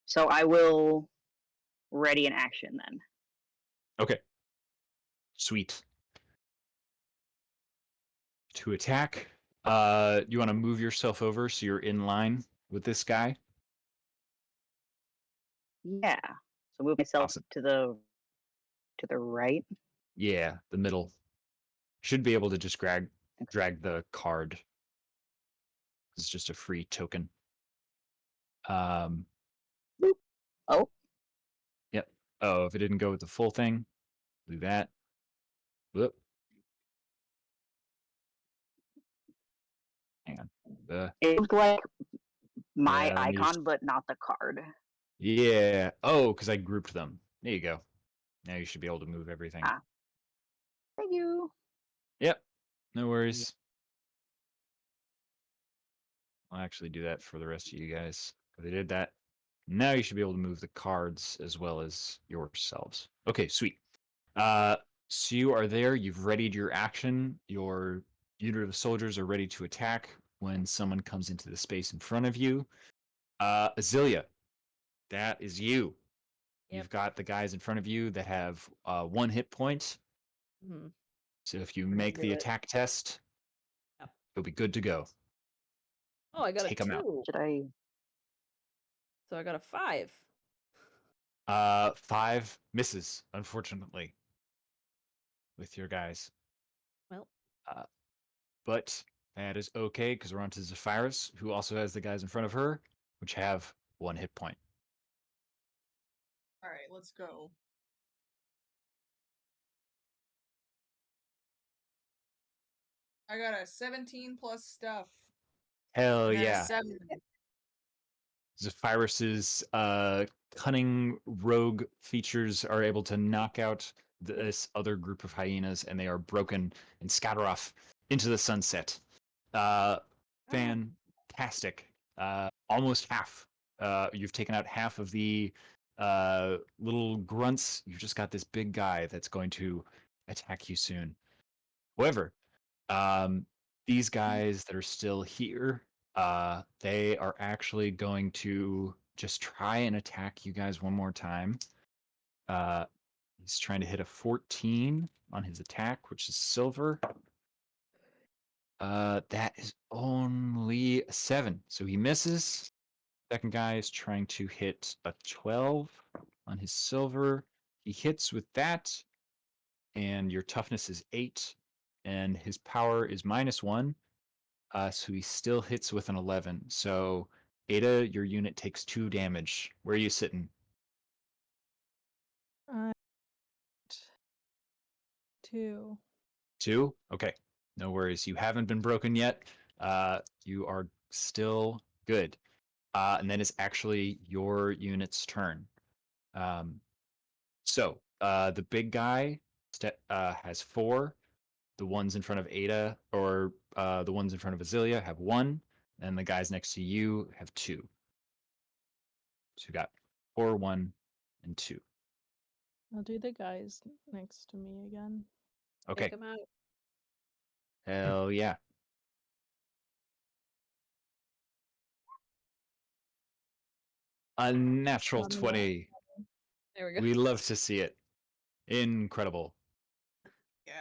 So I will ready an action then. Okay, sweet. To attack, you want to move yourself over so you're in line with this guy? Yeah. So move myself Awesome. to the right. Yeah, the middle. Should be able to just Okay. drag the card. It's just a free token. Um, Boop. Oh, yep. Oh, if it didn't go with the full thing, do that. Whoop. Hang on. it looked like my Let me icon, just. but not the card. Yeah. Oh, because I grouped them. There you go. Now you should be able to move everything. Ah, thank you. Yep. No worries. I'll actually do that for the rest of you guys. They did that. Now you should be able to move the cards as well as yourselves. Okay, sweet. Uh, so you are there. You've readied your action. Your unit of soldiers are ready to attack when someone comes into the space in front of you. Azilia, that is you. Yep. You've got the guys in front of you that have 1 hit point. Mhm. So if you We're gonna make do the it. attack test, Yep. you'll be good to go. Oh, I got a Take them out. 2. Should I? So I got a 5. 5 misses, unfortunately, with your guys. Well, Uh, but that is okay because we're on to Zephyrus, who also has the guys in front of her, which have 1 hit point. All right, let's go. I got a 17 plus stuff. Hell And then a yeah. 7. Zephyrus's cunning rogue features are able to knock out this other group of hyenas, and they are broken and scatter off into the sunset. Fantastic. Almost half. You've taken out half of the little grunts. You've just got this big guy that's going to attack you soon. However, um, these guys that are still here, they are actually going to just try and attack you guys one more time. Uh, he's trying to hit a 14 on his attack, which is silver. That is only a 7, so he misses. Second guy is trying to hit a 12 on his silver. He hits with that, and your toughness is 8, and his power is -1. So he still hits with an 11. So Ada, your unit takes 2 damage. Where are you sitting? Uh, 2. 2? Okay. No worries. You haven't been broken yet. You are still good. And then it's actually your unit's turn. The big guy has 4. The ones in front of Ada or the ones in front of Azilia have 1. And the guys next to you have 2. So you got 4, 1, and 2. I'll do the guys next to me again. Okay. take him out. Hell yeah. A natural On the 20. There we go. We love to see it. Incredible. Yeah.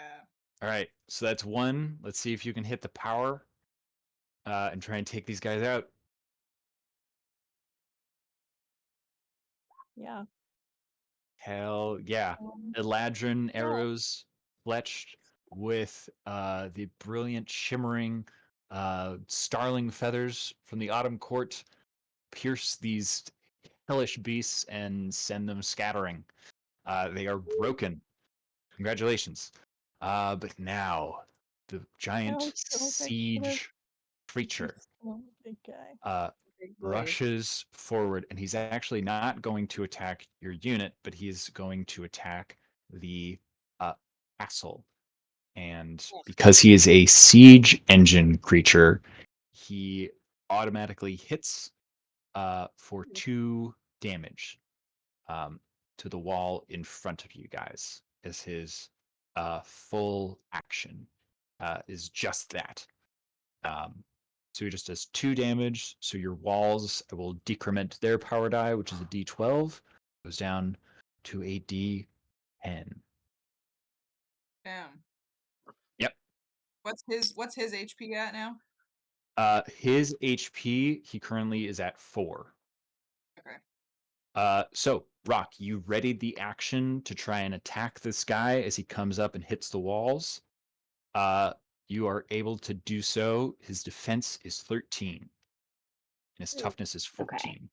All right. So that's 1. Let's see if you can hit the power and try and take these guys out. Yeah. Hell yeah. Um, Eladrin yeah. arrows fletched with the brilliant shimmering starling feathers from the autumn court pierce these hellish beasts and send them scattering. They are broken. Congratulations. But now the Oh, giant okay. What siege creature is oh, big guy? Big boy. rushes forward, and he's actually not going to attack your unit, but he's going to attack the castle. And because he is a siege engine creature, he automatically hits for 2 damage um, to the wall in front of you guys, as his full action is just that. Um, So he just does 2 damage. So your walls, I will decrement their power die, which is a d12. Goes down to a d10. Damn. Yep. What's his HP at now? His HP, he currently is at 4. Okay. So, Rock, you readied the action to try and attack this guy as he comes up and hits the walls. You are able to do so. His defense is 13, and his toughness is 14.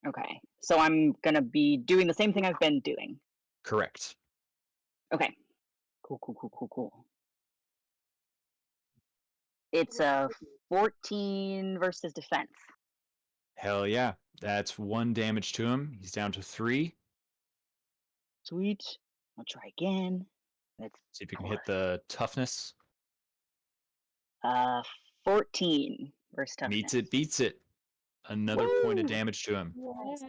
Okay. So I'm gonna be doing the same thing I've been doing. Correct. Okay. Cool. It's a 14 versus defense. Hell yeah. That's 1 damage to him. He's down to 3. Sweet. I'll try again. Let's See if you can hit the toughness. 14 versus toughness. Meets it, beats it. Another point of Woo! damage to him. Yeah.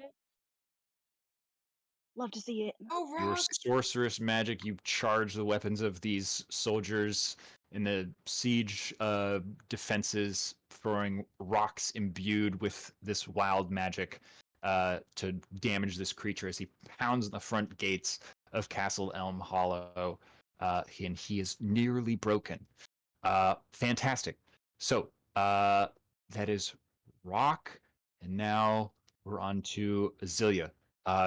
Love to see it. Oh, Your Rock. sorceress magic, you charge the weapons of these soldiers in the siege defenses, throwing rocks imbued with this wild magic to damage this creature as he pounds on the front gates of Castle Elmhollow, and he is nearly broken. Fantastic. So that is Rock, and now we're on to Azilia.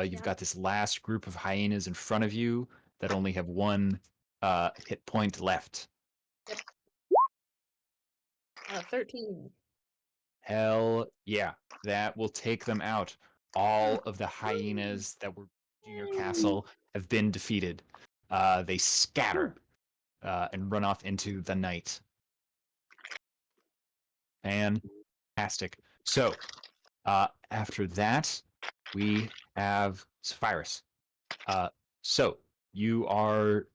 You've got this last group of hyenas in front of you that only have 1 hit point left. 13. Hell yeah, that will take them out. All of the hyenas that were in your castle have been defeated. They scatter and run off into the night. Fantastic. So, after that, we have Sapphirus. So, you are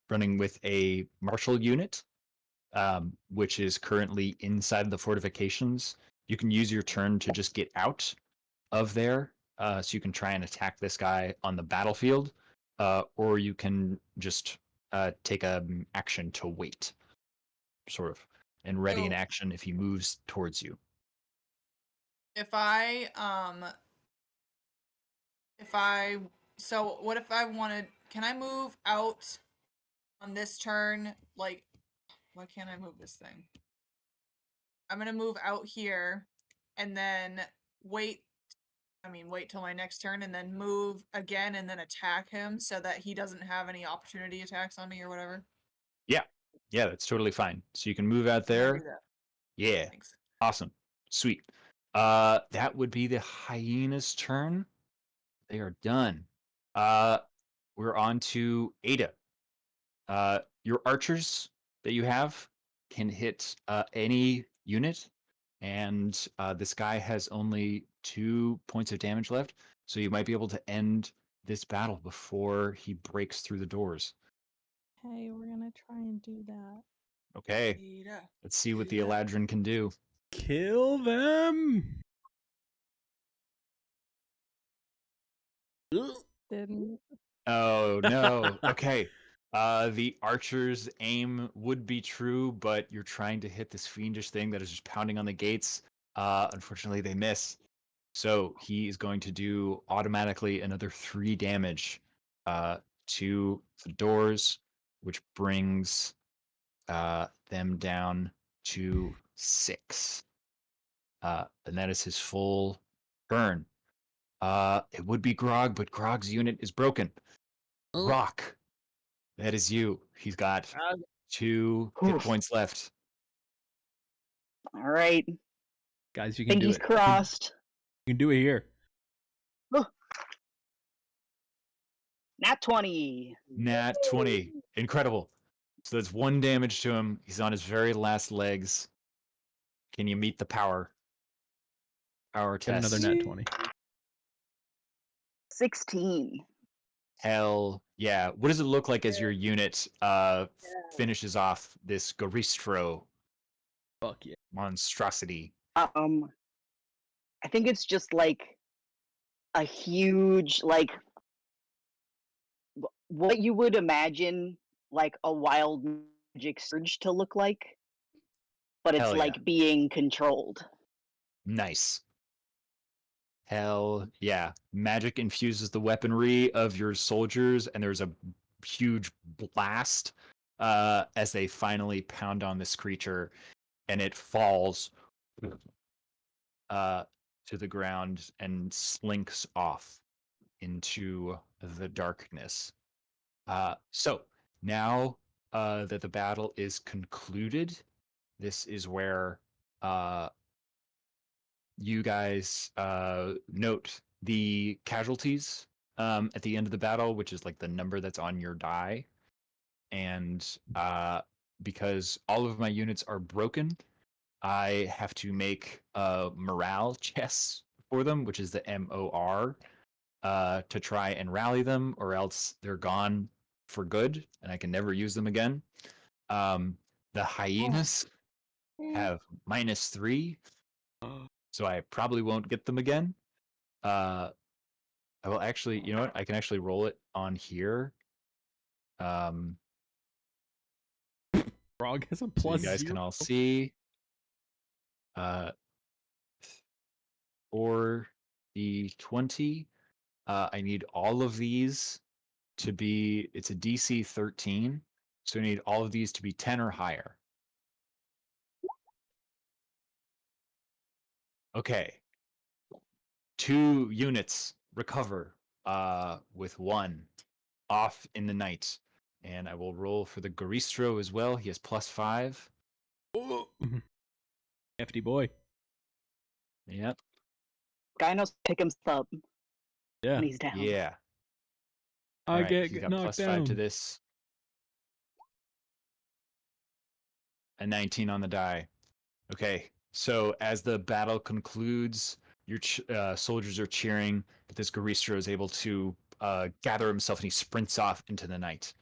running with a martial unit, which is currently inside the fortifications. You can use your turn to just get out of there, so you can try and attack this guy on the battlefield, or you can just take an action to wait, sort of, and ready an So- action if he moves towards you. So what if I wanted, can I move out on this turn? Like, why can't I move this thing? I'm gonna move out here and then wait till my next turn and then move again and then attack him so that he doesn't have any opportunity attacks on me or whatever. Yeah, that's totally fine. So you can move out Can I there. do that? Yeah, Thanks. awesome, sweet. That would be the hyena's turn. They are done. We're on to Ada. Your archers that you have can hit any unit, and this guy has only 2 points of damage left, so you might be able to end this battle before he breaks through the doors. Hey, we're gonna try and do that. Okay, Ada. let's see what the Ada. Eladrin can do. Kill them. Didn't. Oh no. Okay. The archer's aim would be true, but you're trying to hit this fiendish thing that is just pounding on the gates. Unfortunately, they miss. So he is going to do automatically another 3 damage to the doors, which brings them down to 6. And that is his full turn. It would be Grog, but Grog's unit is broken. Rock, that is you. He's got 2 hit Oof. points left. All right. Guys, you can do Fingers it. crossed. You can do it here. Nat 20. Nat 20. Incredible. So that's 1 damage to him. He's on his very last legs. Can you meet the power? Power Get test. another nat 20. 16. Hell yeah. What does it look like as your unit finishes off this Goristro Fuck yeah. monstrosity? I think it's just like a huge, like what you would imagine like a wild magic surge to look like. but it's Hell yeah. like being controlled. Nice. Hell yeah. Magic infuses the weaponry of your soldiers, and there's a huge blast as they finally pound on this creature, and it falls to the ground and slinks off into the darkness. So now that the battle is concluded, this is where you guys note the casualties at the end of the battle, which is like the number that's on your die. And because all of my units are broken, I have to make morale chests for them, which is the MOR, to try and rally them, or else they're gone for good and I can never use them again. The hyenas have -3, so I probably won't get them again. I will actually, you know what? I can actually roll it on here. Frog has a So you plus guys 0. can all see. For the 20, I need all of these to be, it's a DC 13. So I need all of these to be 10 or higher. Okay. 2 units recover with 1 off in the night. And I will roll for the Garistro as well. He has +5. Oh. Hefty boy. Yep. Guy knows pick him up Yeah. when he's down. Yeah. I All right. get He's got knocked +5 to down. this. A 19 on the die. Okay. So as the battle concludes, your soldiers are cheering, but this Garistro is able to gather himself and he sprints off into the night.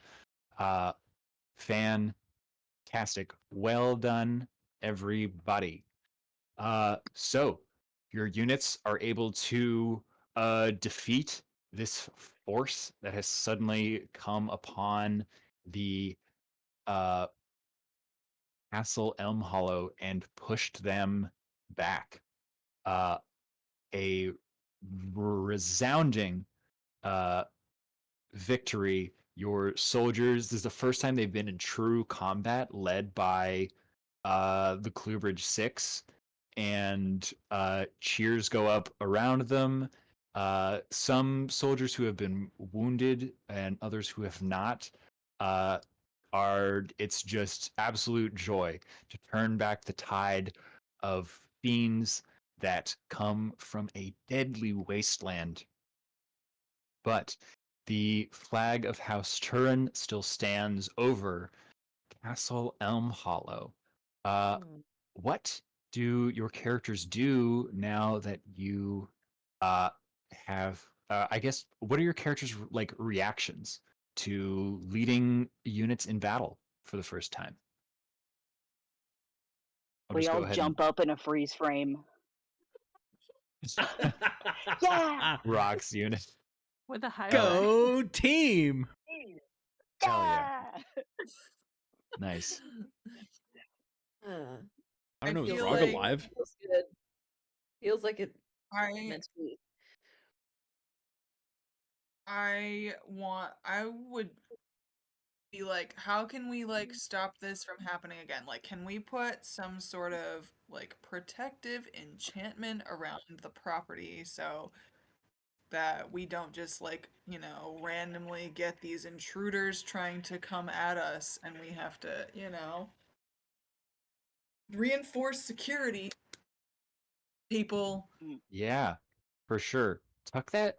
Fantastic. Well done, everybody. So your units are able to defeat this force that has suddenly come upon the Castle Elmhollow and pushed them back. A resounding victory. Your soldiers, this is the first time they've been in true combat led by the Cluehbridge 6, and cheers go up around them. Some soldiers who have been wounded and others who have not it's just absolute joy to turn back the tide of fiends that come from a deadly wasteland. But the flag of House Turin still stands over Castle Elmhollow. What do your characters do now that you have? I guess what are your characters like reactions to leading units in battle for the first time? I'll We just go all ahead and jump up in a freeze frame. Yeah! rocks unit. With a high Hell, five. Go team. hell yeah, Yeah! nice. I I don't know. Is feel Frog like alive? Feels good. Feels like it I meant to be. I would be like, how can we like stop this from happening again? Like, can we put some sort of like protective enchantment around the property so that we don't just like, randomly get these intruders trying to come at us and we have to, reinforce security, people. Yeah, for sure. Tuck that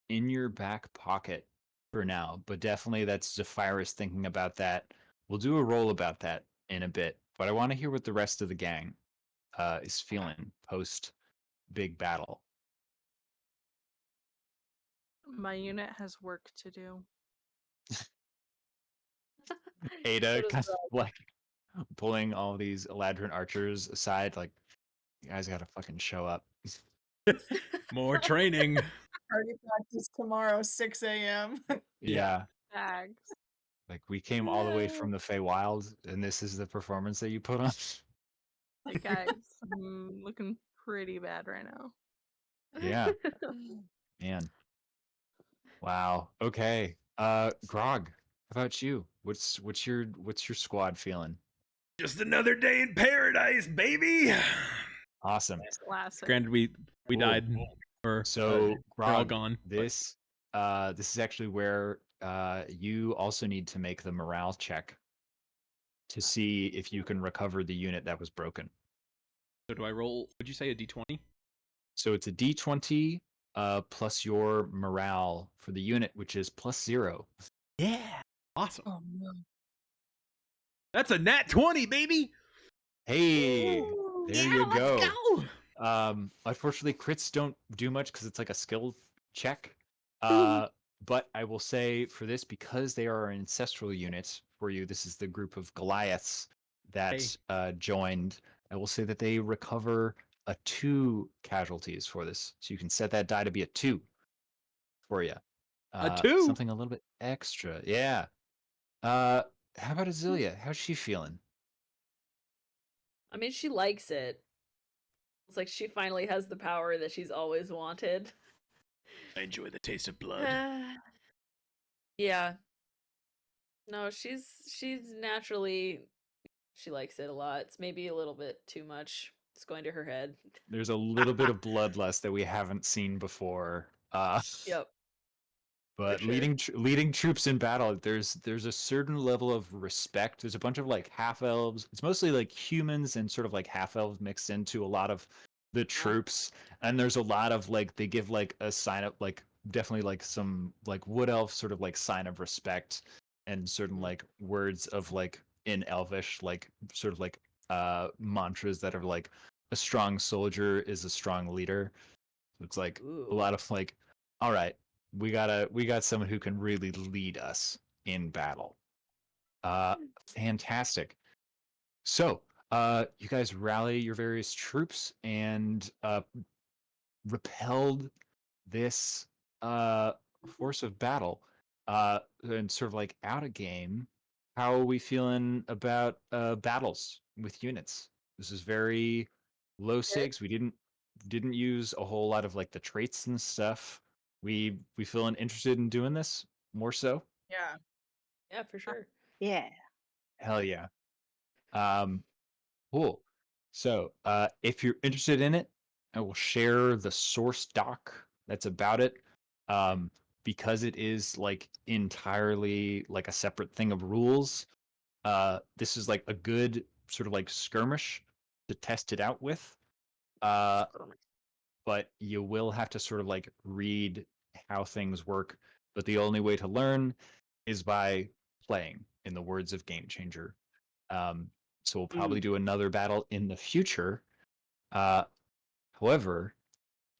in your back pocket for now, but definitely that's Zephyrus thinking about that. We'll do a roll about that in a bit, but I want to hear what the rest of the gang is feeling post big battle. My unit has work to do. Ada So does kind of like pulling all these Eladrin archers aside, like, you guys gotta fucking show up. More training. Target practice tomorrow, 6 a.m. Yeah. Bags. Like, we came all the way from the Feywild, and this is the performance that you put on. Hey guys, I'm looking pretty bad right now. Yeah, man. Wow. Okay. Grog, how about you? What's your squad feeling? Just another day in paradise, baby. Awesome. Classic. Granted, we Cool. died, or So we're all Grog, gone. this is actually where you also need to make the morale check to see if you can recover the unit that was broken. So do I roll? Would you say a d20? So it's a D20 plus your morale for the unit, which is +0. Yeah. Awesome. Oh no. That's a nat 20, baby. Hey, Ooh. there Yeah, you let's go. go. Unfortunately, crits don't do much because it's like a skill check. But I will say for this, because they are ancestral units for you, this is the group of Goliaths that Hey. joined. I will say that they recover a 2 casualties for this, so you can set that die to be a 2 for you. A 2. Something a little bit extra, yeah. How about Azilia? How's she feeling? I mean, she likes it. It's like she finally has the power that she's always wanted. I enjoy the taste of blood. Yeah. No, she's naturally she likes it a lot. It's maybe a little bit too much. It's going to her head. There's a little bit of bloodlust that we haven't seen before. Yep. But sure. leading troops in battle, there's a certain level of respect. There's a bunch of like half elves. It's mostly like humans and sort of like half elves mixed into a lot of the troops. And there's a lot of like they give like a sign up like definitely like some like wood elf sort of like sign of respect and certain like words of like in elvish like sort of like mantras that are like a strong soldier is a strong leader. It's like a Ooh. lot of like, all right, we got someone who can really lead us in battle. Fantastic. So, you guys rally your various troops and repelled this force of battle. And sort of like out of game, how are we feeling about battles with units? This is very low stakes. We didn't use a whole lot of like the traits and stuff. We feeling interested in doing this more so? Yeah. Yeah, for sure. Yeah. Hell yeah. Um, cool. So, if you're interested in it, I will share the source doc that's about it. Um, because it is like entirely like a separate thing of rules. This is like a good sort of like skirmish to test it out with. Uh, but you will have to sort of like read how things work. But the only way to learn is by playing, in the words of Game Changer. Um, so we'll probably do another battle in the future. Uh, However,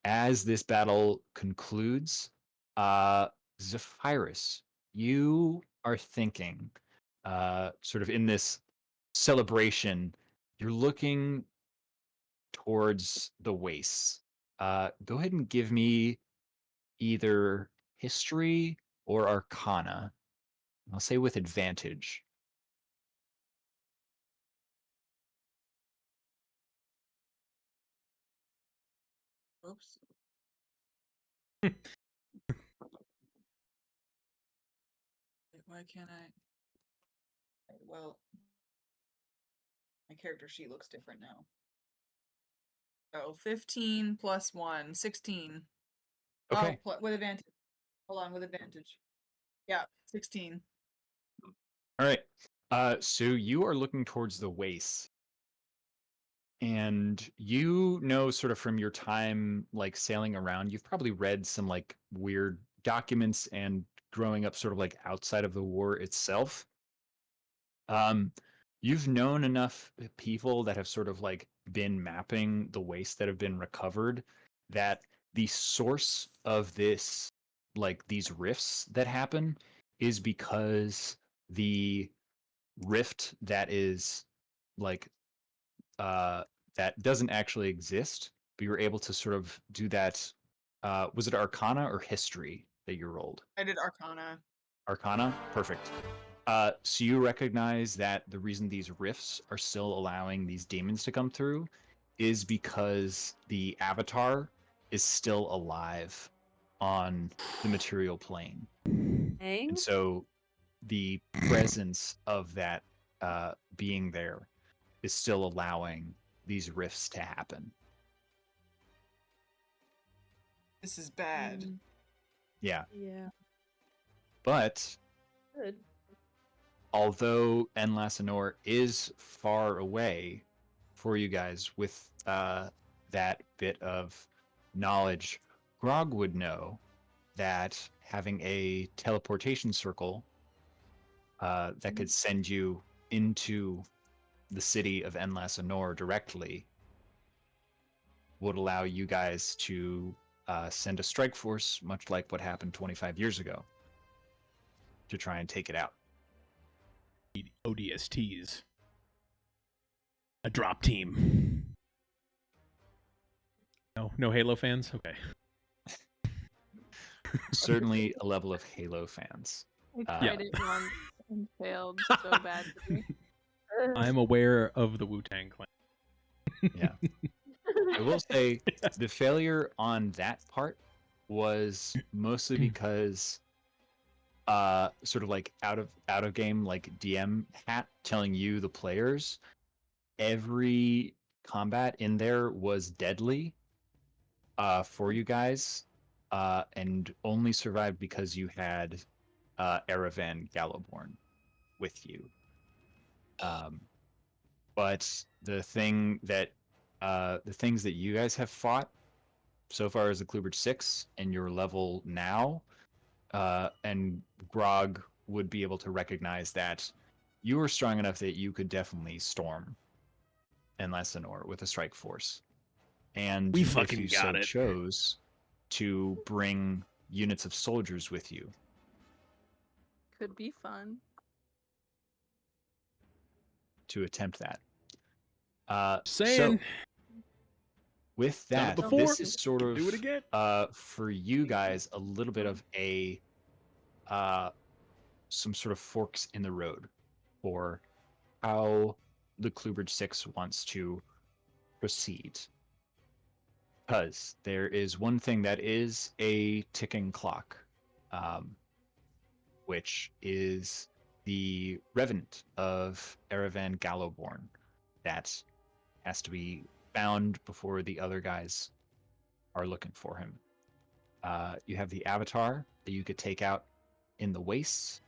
as this battle concludes, Zephyrus, you are thinking, sort of in this celebration, you're looking towards the wastes. Go ahead and give me either history or arcana. I'll say with advantage. Oops. Wait, why can't I? Well, my character sheet looks different now. So 15 plus 1, 16. Okay. Oh, with advantage. Hold on, with advantage. Yeah, 16. All right. So you are looking towards the waste. And you know, sort of from your time like sailing around, you've probably read some like weird documents and growing up sort of like outside of the war itself. Um, you've known enough people that have sort of like been mapping the waste that have been recovered that the source of this, like these rifts that happen, is because the rift that is like uh, that doesn't actually exist, but you're able to sort of do that. Was it Arcana or History that you rolled? I did Arcana. Arcana, perfect. So you recognize that the reason these rifts are still allowing these demons to come through is because the avatar is still alive on the material plane. Dang. And so the presence of that being there is still allowing these rifts to happen. This is bad. Yeah. Yeah. But Good. although Enlacenor is far away for you guys with that bit of knowledge, Grog would know that having a teleportation circle that could send you into the city of Enlacenor directly would allow you guys to send a strike force, much like what happened 25 years ago, to try and take it out. ODSTs. A drop team. No Halo fans? Okay. Certainly a level of Halo fans. I Yeah. tried it once and failed so badly. I'm aware of the Wu-Tang Clan. Yeah. I will say the failure on that part was mostly because sort of like out of game, like DM hat telling you, the players, every combat in there was deadly for you guys, and only survived because you had Erevan Gallowborn with you. But the things that you guys have fought so far as the Cluehbridge 6 and your level now, and Grog would be able to recognize that you were strong enough that you could definitely storm Enlacenor with a strike force. And We if fucking you got so it. chose to bring units of soldiers with you, Could be fun. to attempt that. Saying. So, with Done it that, before. this is sort of Do it again. For you guys a little bit of a some sort of forks in the road for how the Cluehbridge 6 wants to proceed. Because there is one thing that is a ticking clock, which is the Revenant of Erevan Gallowborn that has to be found before the other guys are looking for him. You have the Avatar that you could take out in the wastes,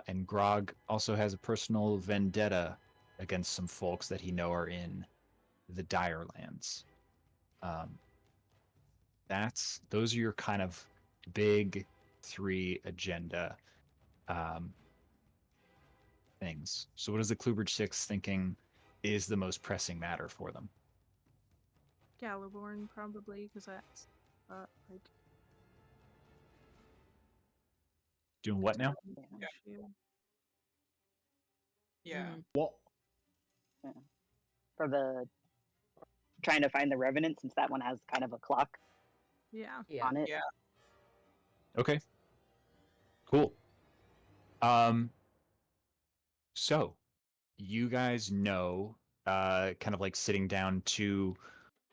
and Grog also has a personal vendetta against some folks that he know are in the Dire Lands. Those are your kind of big 3 agenda things. So what is the Cluehbridge 6 thinking is the most pressing matter for them? Gallowborn, probably, because that's like Doing what now? Yeah. issue. Yeah. Well, For the trying to find the Revenant, since that one has kind of a clock Yeah. Yeah. on it. Yeah. Okay. Cool. So you guys know, kind of like sitting down to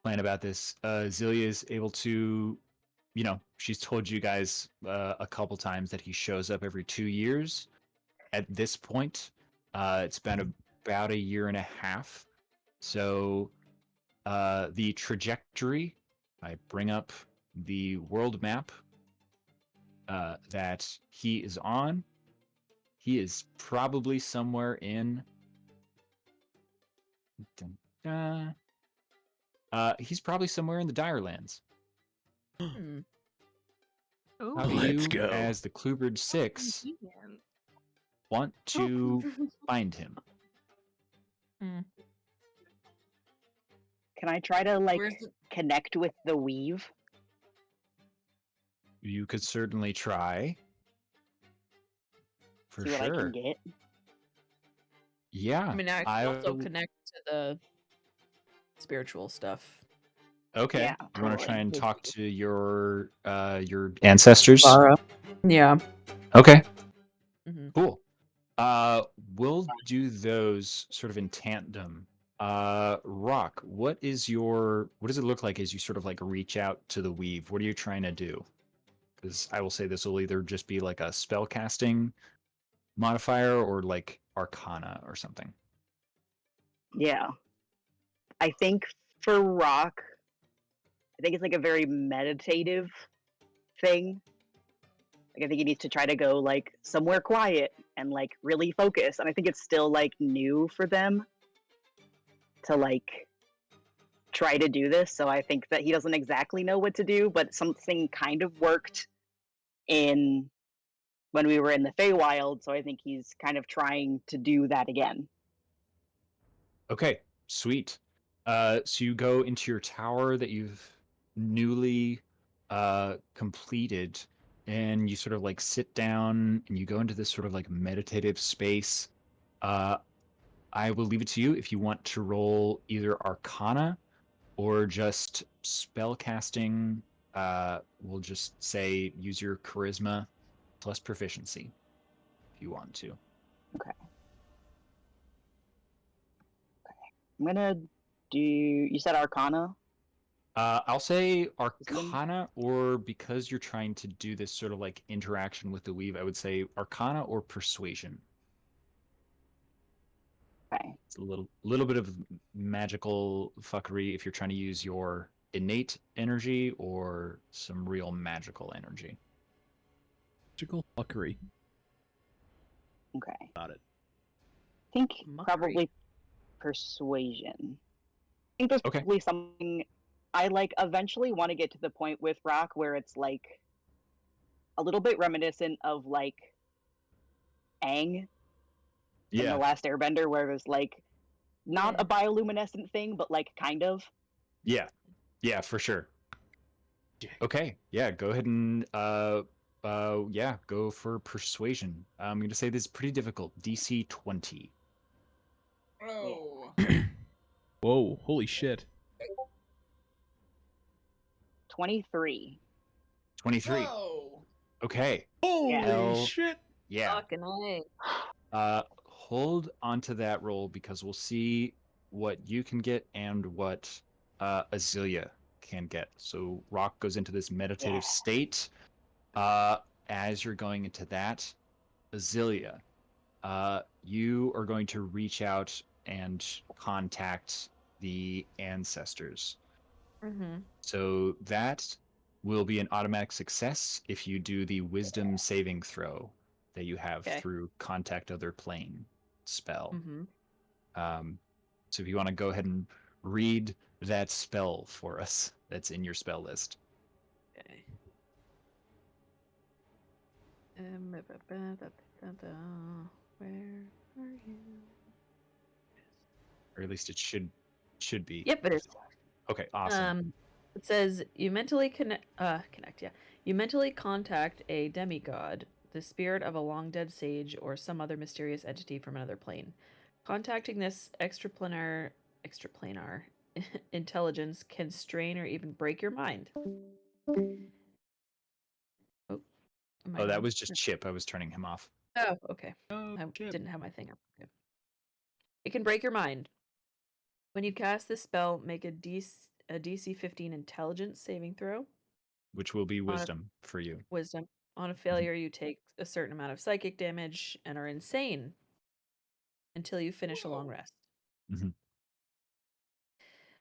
plan about this. Zelia is able to, she's told you guys a couple times that he shows up every 2 years. At this point, it's been about a year and a half. So the trajectory, I bring up the world map that he is on. He is probably somewhere in. He's probably somewhere in the Dire Lands. Hmm. Oh, How do Let's you, go. as the Cluehbridge 6, convenient. want to find him? Can I try to Where's the connect with the weave? You could certainly try. For See what I sure. can get. Yeah. I mean, I can also connect to the spiritual stuff. Okay. Yeah, You want to try totally. and talk to your ancestors? Yeah. Okay. Mhm. Cool. We'll do those sort of in tandem. Rock, what does it look like as you sort of like reach out to the weave? What are you trying to do? Because I will say this will either just be like a spell casting modifier or like Arcana or something. Yeah. I think for Rock, I think it's like a very meditative thing. Like I think he needs to try to go like somewhere quiet and like really focus. And I think it's still like new for them to like try to do this. So I think that he doesn't exactly know what to do, but something kind of worked in when we were in the Feywild. So I think he's kind of trying to do that again. Okay, sweet. So you go into your tower that you've newly completed, and you sort of like sit down and you go into this sort of like meditative space. I will leave it to you if you want to roll either Arcana or just spell casting. We'll just say use your charisma plus proficiency if you want to. Okay. I'm gonna do. You said Arcana. I'll say Wisdom? Arcana, or because you're trying to do this sort of like interaction with the weave, I would say Arcana or Persuasion. Okay. It's a little bit of magical fuckery if you're trying to use your innate energy or some real magical energy. Magical fuckery. Okay. Got it. I think Muckery. probably Persuasion. I think there's Okay. probably something I like eventually want to get to the point with Rock where it's like a little bit reminiscent of like Aang in The Yeah, Last Airbender, where there's like not Yeah. a bioluminescent thing, but like kind of. yeah, for sure. Dick. Okay, yeah, go ahead and yeah, go for Persuasion. I'm gonna say this is pretty difficult. DC 20. Oh. Whoa, holy shit. 23. 23. Whoa. Okay. Holy Yeah. shit. Yeah. Fucking A. Hold onto that roll because we'll see what you can get and what Azealia can get. So Rock goes into this meditative Yeah. state. As you're going into that, Azealia, you are going to reach out and contact the ancestors. Mm-hmm. So that will be an automatic success if you do the wisdom saving throw that you have Okay. through contact other plane spell. Mm-hmm. So if you want to go ahead and read that spell for us that's in your spell list. Okay. Where are you? Or at least it should be. Yep, it is. Okay, awesome. It says you mentally connect. Yeah. You mentally contact a demigod, the spirit of a long dead sage, or some other mysterious entity from another plane. Contacting this extraplanar intelligence can strain or even break your mind. Oh, am I Oh, that on? was just Chip. I was turning him off. Oh, okay. Oh, I shit. didn't have my thing up. Okay. It can break your mind. When you cast this spell, make a DC 15 intelligence saving throw. Which will be On a wisdom for you. wisdom. On a failure, you take a certain amount of psychic damage and are insane until you finish a long rest. Mhm.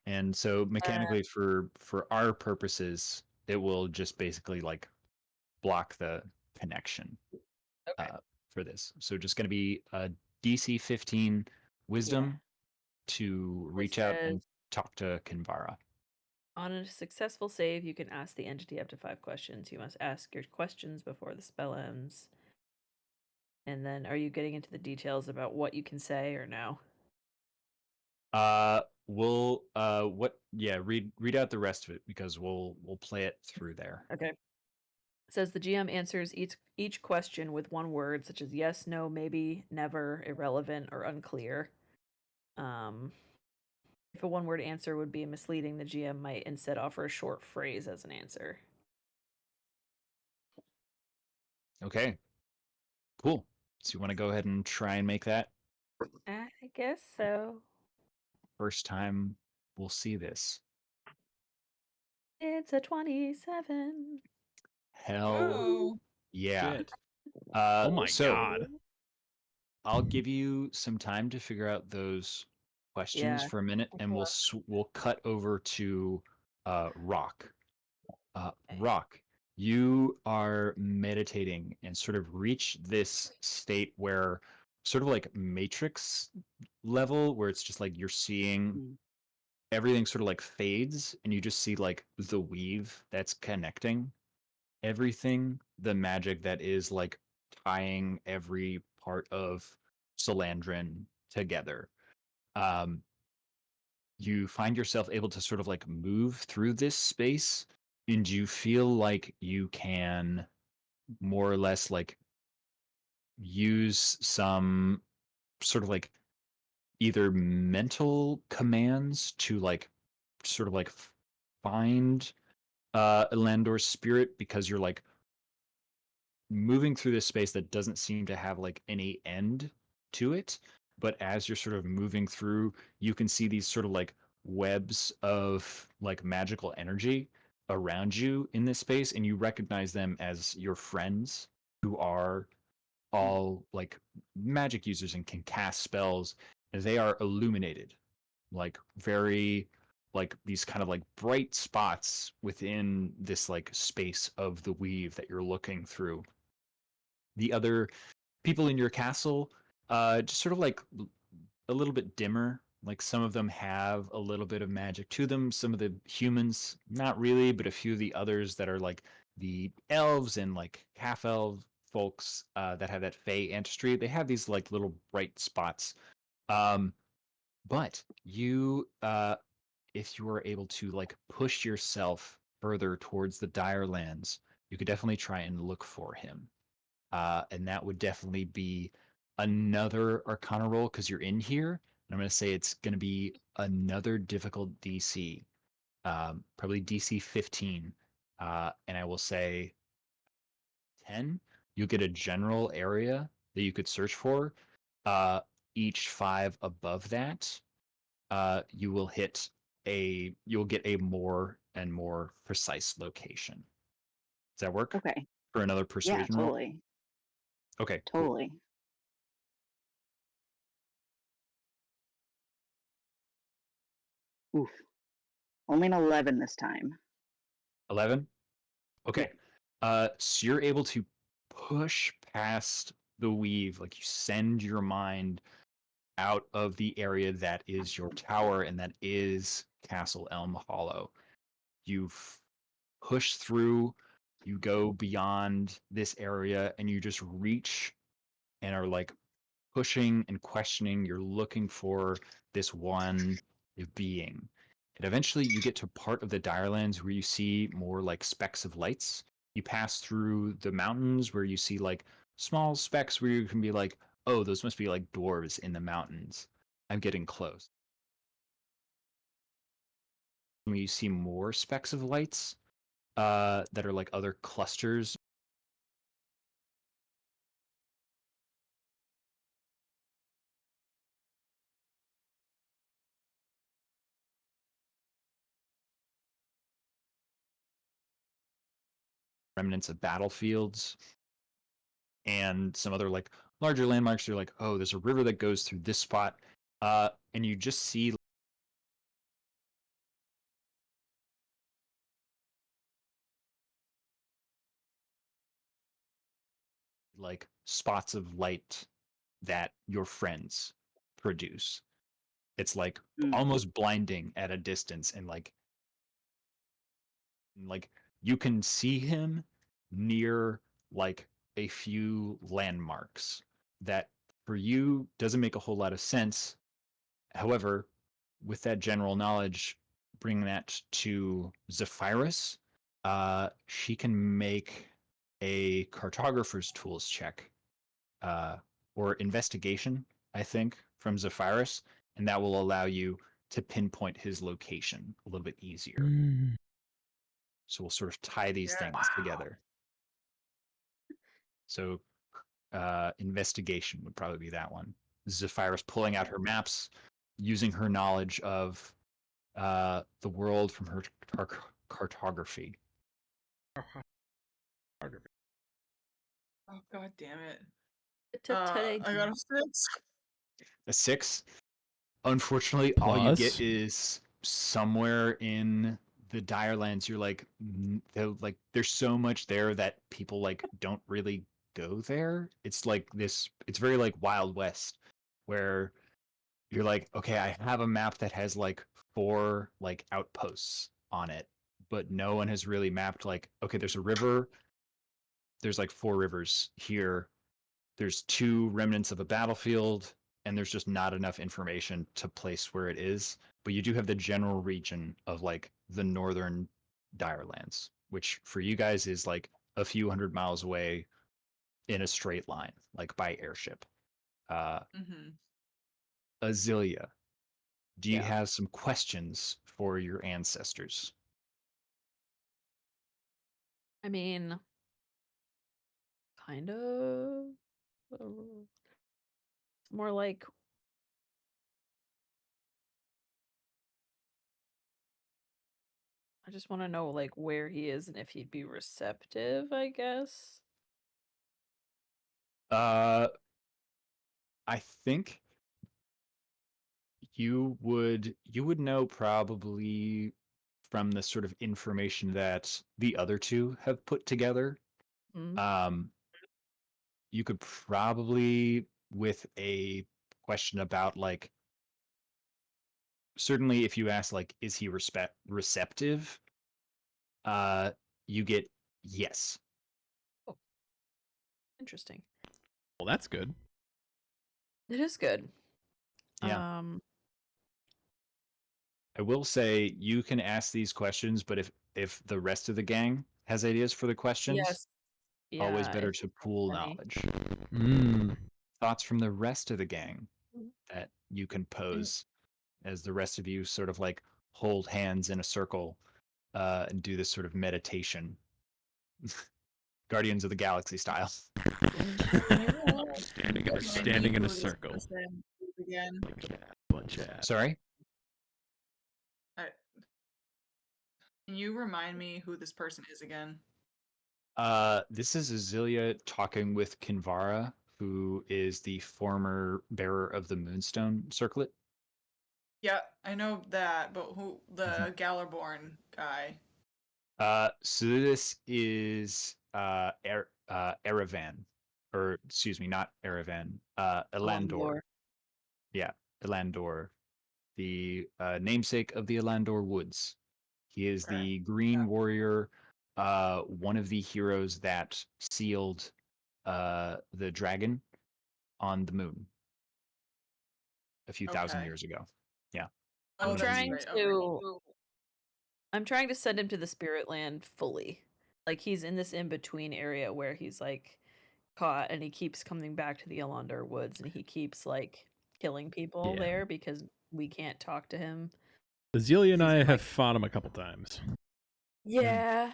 And so mechanically for our purposes, it will just basically like block the connection Okay. for this. So just going to be a DC 15 wisdom to It reach out says and talk to Kinvara. on a successful save, you can ask the entity up to 5 questions. You must ask your questions before the spell ends. And then, are you getting into the details about what you can say or no? We'll read out the rest of it because we'll play it through there. Okay. It says the GM answers each question with one word, such as yes, no, maybe, never, irrelevant, or unclear. If a one-word answer would be misleading, the GM might instead offer a short phrase as an answer. Okay. Cool. So you want to go ahead and try and make that? I guess so. First time we'll see this. It's a 27. Hell Oh. yeah. Shit. Oh my So god. I'll give you some time to figure out those questions Yeah. for a minute, and we'll cut over to Rock. Rock, you are meditating and sort of reach this state where sort of like matrix level where it's just like you're seeing Mm. everything sort of like fades and you just see like the weave that's connecting everything, the magic that is like tying every part of Solandrin together. Um, you find yourself able to sort of like move through this space, and you feel like you can more or less like use some sort of like either mental commands to like sort of like find Elandor's spirit because you're like moving through this space that doesn't seem to have like any end to it. But as you're sort of moving through, you can see these sort of like webs of like magical energy around you in this space, and you recognize them as your friends who are all like magic users and can cast spells. And they are illuminated, like very like these kind of like bright spots within this like space of the weave that you're looking through. The other people in your castle just sort of like a little bit dimmer. Like some of them have a little bit of magic to them. Some of the humans, not really, but a few of the others that are like the elves and like half elf folks that have that fey ancestry, they have these like little bright spots. Um, but you, if you are able to like push yourself further towards the Dire Lands, you could definitely try and look for him. And that would definitely be another Arcana roll because you're in here. And I'm going to say it's going to be another difficult DC, probably DC 15. And I will say 10. You get a general area that you could search for. Uh, each 5 above that, you'll get a more and more precise location. Does that work Okay. for another Yeah, persuasion roll? totally. Okay, cool. Totally. Oof. Only an 11 this time. 11. Yeah. Okay. So you're able to push past the weave, like you send your mind out of the area that is your tower and that is Castle Elmhollow. You've pushed through, you go beyond this area, and you just reach and are like pushing and questioning. You're looking for this one being. And eventually you get to part of the Direlands where you see more like specks of lights. You pass through the mountains where you see like small specks where you can be like, oh, those must be like dwarves in the mountains. I'm getting close. When you see more specks of lights that are like other clusters, remnants of battlefields, and some other like larger landmarks. You're like, oh, there's a river that goes through this spot, and you just see like spots of light that your friends produce. It's like Mm. almost blinding at a distance, and like you can see him near like a few landmarks that for you doesn't make a whole lot of sense. However, with that general knowledge, bring that to Zephyrus. She can make a cartographer's tools check or investigation, I think, from Zephyrus, and that will allow you to pinpoint his location a little bit easier. So we'll sort of tie these Yeah. things together. So Investigation would probably be that one. Zephyrus pulling out her maps, using her knowledge of the world from her cartography. Oh god damn it. Today. I got a 6. A 6. Unfortunately, all you get Plus? is somewhere in the Dire Lands. You're like, there's so much there that people like don't really go there. It's like this. It's very like Wild West, where you're like, okay, I have a map that has like 4 like outposts on it, but no one has really mapped like, okay, there's a river. There's like 4 rivers here. There's 2 remnants of a battlefield, and there's just not enough information to place where it is. But you do have the general region of like the northern Dire Lands, which for you guys is like a few hundred miles away in a straight line, like by airship. Mm-hmm. Azealia, do you Yeah. have some questions for your ancestors? I mean, kind of. More like I just want to know like where he is and if he'd be receptive, I guess. I think you would know probably from the sort of information that the other 2 have put together. Mm. Um, you could probably, with a question about like, certainly if you ask like, is he receptive? Uh, you get yes. Oh, interesting. Well, that's good. It is good. Yeah. I will say you can ask these questions, but if the rest of the gang has ideas for the questions, Yes. Yeah. always better to pool any. knowledge. Mm. Thoughts from the rest of the gang Mhm. that you can pose as the rest of you sort of like hold hands in a circle and do this sort of meditation. Guardians of the Galaxy style. Standing in a circle. Again. Bunch of Sorry? Can you remind me who this person is again? This is Azealia talking with Kinvara, who is the former bearer of the Moonstone Circlet. Yeah, I know that, but who the Mhm. Gallerborn guy? So this is Erevan, or excuse me, not Erevan, Elandor. Elandor. Yeah, Elandor, the namesake of the Elandor Woods. He is Okay. the Green Warrior, one of the heroes that sealed the dragon on the moon a few thousand Okay. years ago. Yeah. Oh, I'm that's trying right. to I'm trying to send him to the spirit land fully. Like he's in this in between area where he's like caught and he keeps coming back to the Elandor woods and he keeps like killing people Yeah. there because we can't talk to him. Azealia and He's I in, have like- fought him a couple times. Yeah.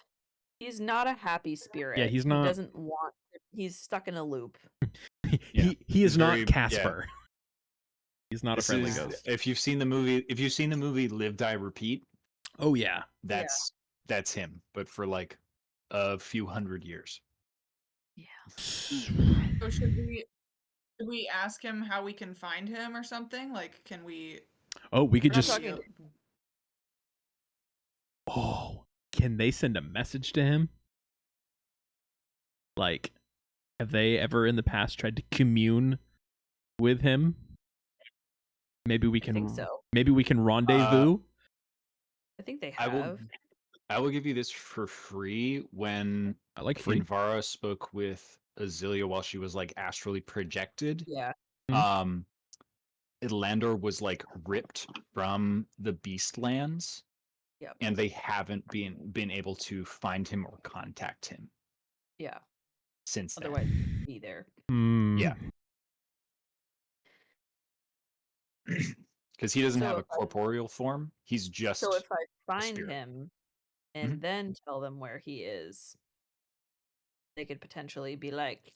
He's not a happy spirit. Yeah, he's He not. doesn't want he's stuck in a loop. Yeah. He is He's not very- Casper. He's not a This friendly is ghost. if you've seen the movie Live Die Repeat, Oh yeah. that's him, but for like a few hundred years. Yeah. So should we ask him how we can find him or something? Like, can we? Oh, we could We're not just. talking Oh, can they send a message to him? Like, have they ever in the past tried to commune with him? Maybe we I can. think so. Maybe we can rendezvous. I think they I will have. I will give you this for free when I like free. Kinvara spoke with Azealia while she was like astrally projected. Yeah. Um Elandor was like ripped from the Beastlands, Yep. and they haven't been able to find him or contact him Yeah. since then. Otherwise be there. Yeah. Because he doesn't So have a if I- corporeal form. He's just So if I find spirit. him and Mhm. then tell them where he is, they could potentially be like,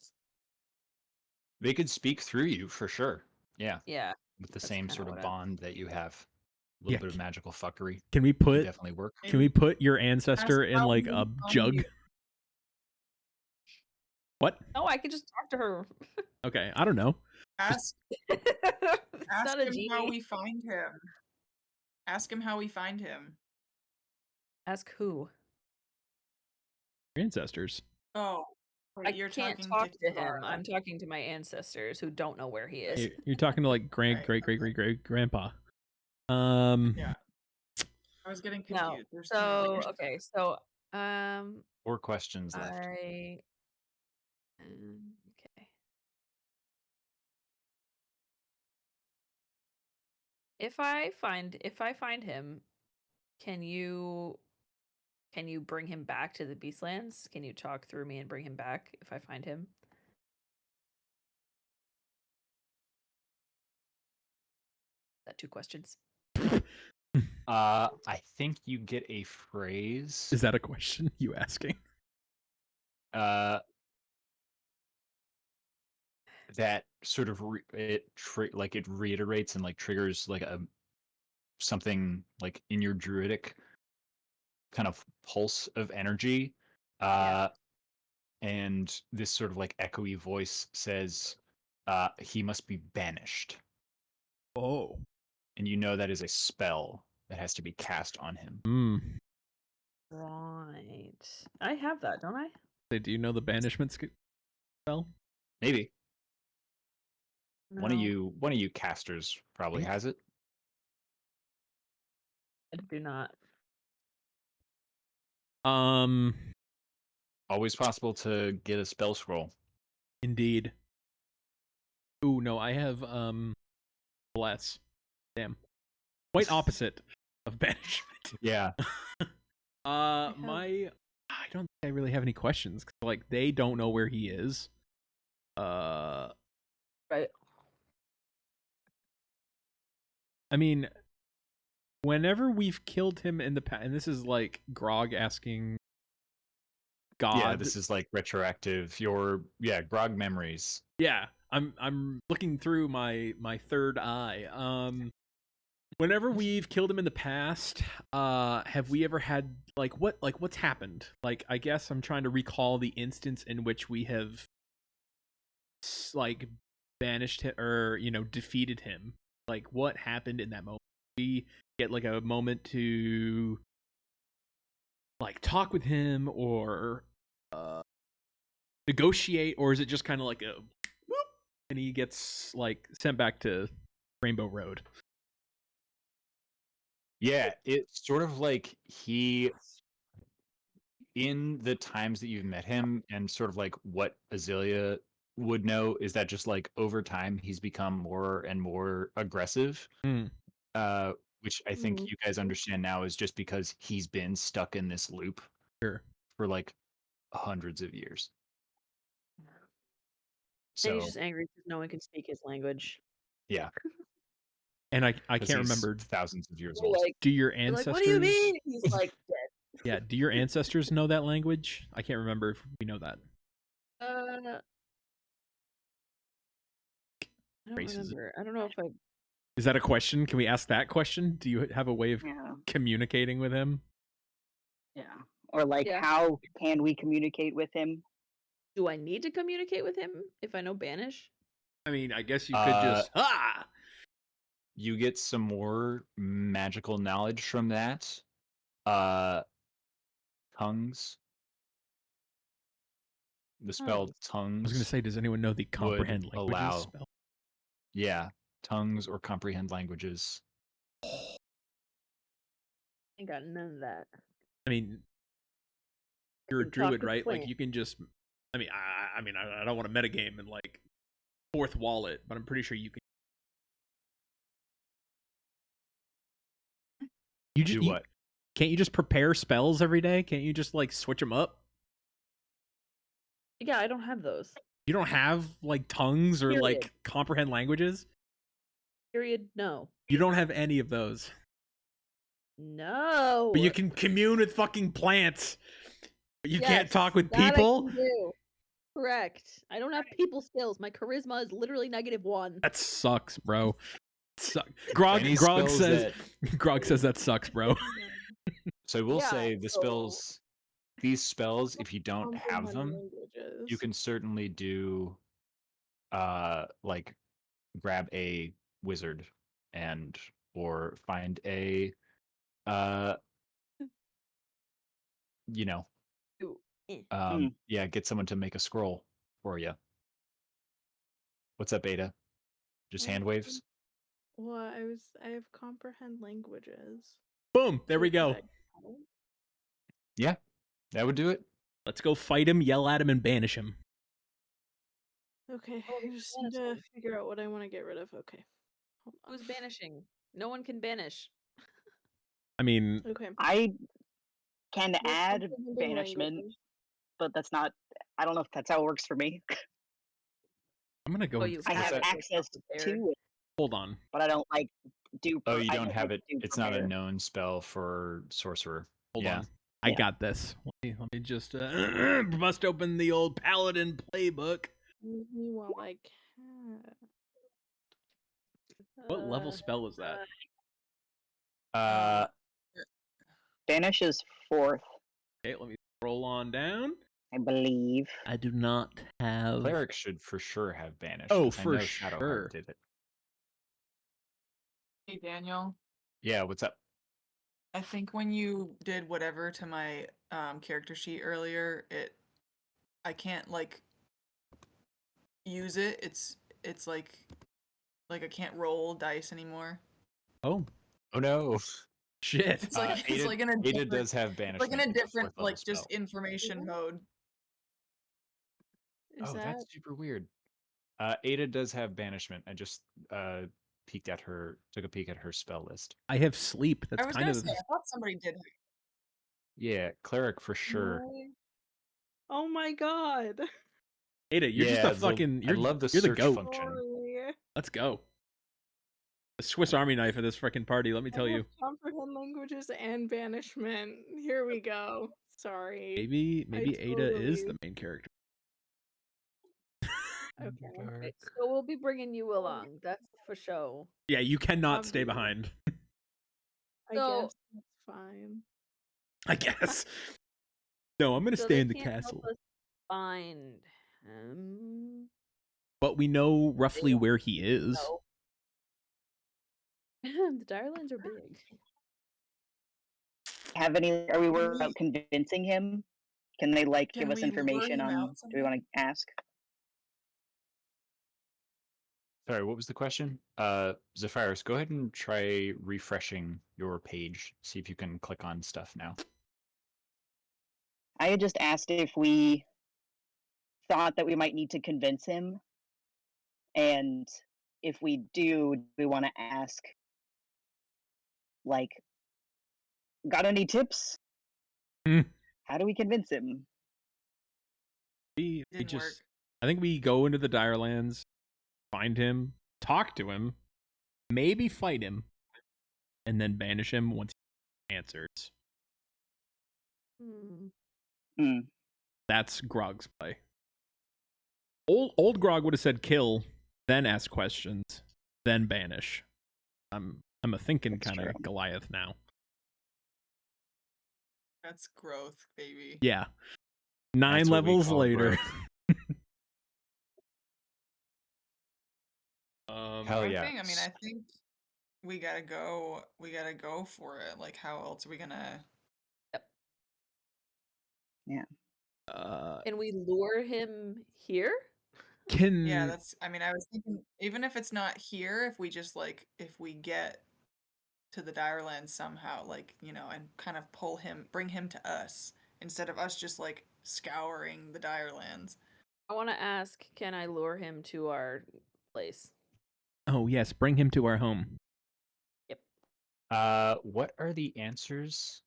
They could speak through you for sure. Yeah, Yeah. with the That's same kinda sort of what bond that you have. A little Yeah, bit of magical fuckery Can we could put definitely work. your Ask ancestor in how like we a find jug? you. What? No, I could just talk to her. Okay, I don't know. Ask It's ask not a him how genie. we find him. Ask him how we find him. Ask who? Your ancestors. Oh, I wait, you're can't talking talk to him. Kara. I'm talking to my ancestors who don't know where he is. You're talking to like Right. great grandpa. Yeah. I was getting No. confused. There's two So layers. okay, so um, 4 questions left. okay. If I find him, can you bring him back to the Beastlands? Can you talk through me and bring him back if I find him? That 2 questions. I think you get a phrase. Is that a question you asking? That sort of it reiterates and like triggers like a something like in your druidic kind of pulse of energy. Yeah. And this sort of like echoey voice says, he must be banished. Oh. And you know that is a spell that has to be cast on him. Right. I have that, don't I? Do you know the banishment spell? Maybe. No, One of you casters probably has it. I do not. Always possible to get a spell scroll. Indeed. Ooh, no, I have bless. Damn. Quite opposite of banishment. Yeah. I don't think I really have any questions. Like, they don't know where he is. Right. I mean, whenever we've killed him in the past, and this is like Grog asking God. Yeah, this is like retroactive. Grog memories. Yeah, I'm looking through my third eye. Whenever we've killed him in the past, have we ever had what's happened? Like, I guess I'm trying to recall the instance in which we have like banished him or defeated him. Like, what happened in that moment? We get like a moment to like talk with him or negotiate, or is it just kind of like a whoop, and he gets like sent back to Rainbow Road? Yeah, it's sort of like he, in the times that you've met him, and sort of like what Azalea would know is that just like over time he's become more and more aggressive. Which I think you guys understand now is just because he's been stuck in this loop Sure. for like hundreds of years. And he's So just angry because no one can speak his language. yeah, And I 'cause can't he's remember. thousands of years We're old. like, Do your we're ancestors? like, what do you mean? He's like dead. Yeah. Do your ancestors know that language? I can't remember if we know that. I don't Races. remember. I don't know if I. Is that a question? Can we ask that question? Do you have a way of Yeah. communicating with him? Yeah. Or like, Yeah. how can we communicate with him? Do I need to communicate with him if I know Banish? I mean, I guess you could just You get some more magical knowledge from that. Tongues. The spell tongues. I was going to say, does anyone know the comprehend languages allow- spell? Yeah, tongues or comprehend languages. I got none of that. I mean, you're a can talk druid, with right? Like, plants. you can just. I mean, I don't want to metagame and like fourth wall it, but I'm pretty sure you can. You just Do what? Can't you just prepare spells every day? Can't you just like switch them up? Yeah, I don't have those. You don't have like tongues or Period. like comprehend languages? Period. No. You don't have any of those. No. But you can commune with fucking plants. But you can't Yes, talk with that I people? can do. Correct. I don't have people skills. My charisma is literally -1. That sucks, bro. Grog Any Grog spells says that- Grog says that sucks, bro. So I will Yeah, say the so- spells, these spells, if you don't have Comprehend them, languages. you can certainly do, like grab a wizard and or find a, uh, you know, Ooh, eh. yeah, get someone to make a scroll for you. What's up, Ada? Just hand waves? Well, I have comprehend languages. Boom, there we Could go. I know? Yeah, that would do it. Let's go fight him, yell at him, and banish him. Okay, Oh, I just banish need to them. figure out what I want to get rid of. Okay. Hold on. Who's banishing? No one can banish. I mean, Okay. I can Well, add comprehending banishment, languages. but that's not. I don't know if that's how it works for me. I'm gonna go. Oh, you I have have it, it's not access prepared. to it, Hold on. but I don't like do. Oh, you I don't have like it. do It's not a prepare. known spell for sorcerer. Hold Yeah. on. I Yeah. got this. Let me just bust open the old paladin playbook. Give me while I can. What level spell is that? Banish is 4th, Okay, let me scroll on down. I believe. I do not have. Cleric should for sure have banished. Oh, 'cause I for know Shadowheart sure. did it. Hey, Daniel. Yeah, what's up? I think when you did whatever to my character sheet earlier, I can't like use it. It's like I can't roll dice anymore. Oh, Oh no. shit. It's like it's Ada, like in a Ada different, does have it's banishment. like in a it's different 4th level like just spell. information mode. Is Oh, that that's super weird. Ada does have banishment. I just took a peek at her spell list. I have sleep. I That's was kind gonna of. say I thought somebody did. Yeah, cleric for sure. Oh my god. Ada, you're just Yeah, a fucking. I love the you're the search goat. function. Sorry. Let's go. The Swiss Army knife of this freaking party. Let me tell I you. have comprehend languages and banishment. Here we go. Sorry. Maybe Ada is the totally- main character. Okay. Okay, so we'll be bringing you along. That's for sure. Yeah, you cannot stay Obvious. behind. I So- guess that's fine. I guess. No, I'm gonna So stay they in the can't help castle. us find him. But we know roughly where he is. No. The Direlands are big. Have any? Are we Can worried we- about convincing him? Can they like Can give us we lure information him on? out Do we want to ask? Sorry, what was the question? Zephyrus, go ahead and try refreshing your page. See if you can click on stuff now. I had just asked if we thought that we might need to convince him, and if we do we want to ask, like, got any tips? Hmm. How do we convince him? We Didn't just. work. I think we go into the Direlands, find him, talk to him, maybe fight him, and then banish him once he answers. Hmm. That's Grog's play. Old Grog would have said kill, then ask questions, then banish. I'm a thinking That's kind of true. Goliath now. That's growth, baby. Yeah. 9 That's what we levels call later. growth. Hell I yeah. think, I think we gotta go. We gotta go for it. Like, how else are we gonna? Can we lure him here? Can Yeah, that's. I was thinking, even if it's not here, if we just like, if we get to the Direland somehow, like, and kind of bring him to us instead of us just like scouring the Direlands. I want to ask, can I lure him to our place? Oh yes, bring him to our home. What are the answers?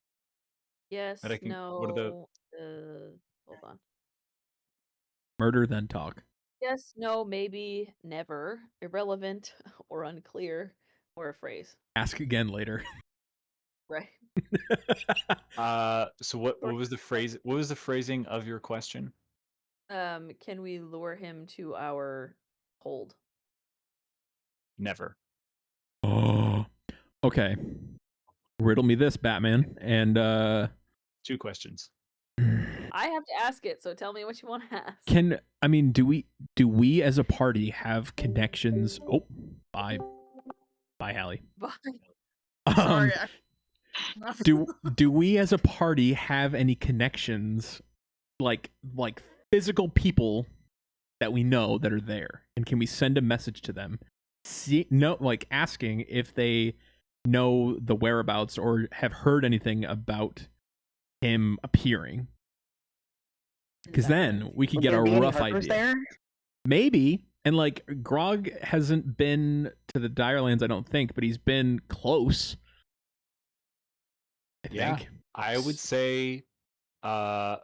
Yes, But I can- no. what are the- Hold on. Murder then talk. Yes, no, maybe, never, irrelevant, or unclear, or a phrase. Ask again later. Right. So what was the phrase? What was the phrasing of your question? Can we lure him to our hold? Never. Oh. Okay. Riddle me this, Batman. And 2 questions. I have to ask it, so tell me what you want to ask. do we as a party have connections? Oh, bye, Hallie. Bye. Um, Sorry. do we as a party have any connections, like physical people that we know that are there, and can we send a message to them, asking if they know the whereabouts or have heard anything about him appearing? Because then we could Would get there a be any rough Harpers idea. there? Maybe. And like Grog hasn't been to the Direlands, I don't think, but he's been close. I Yeah. think. I would say for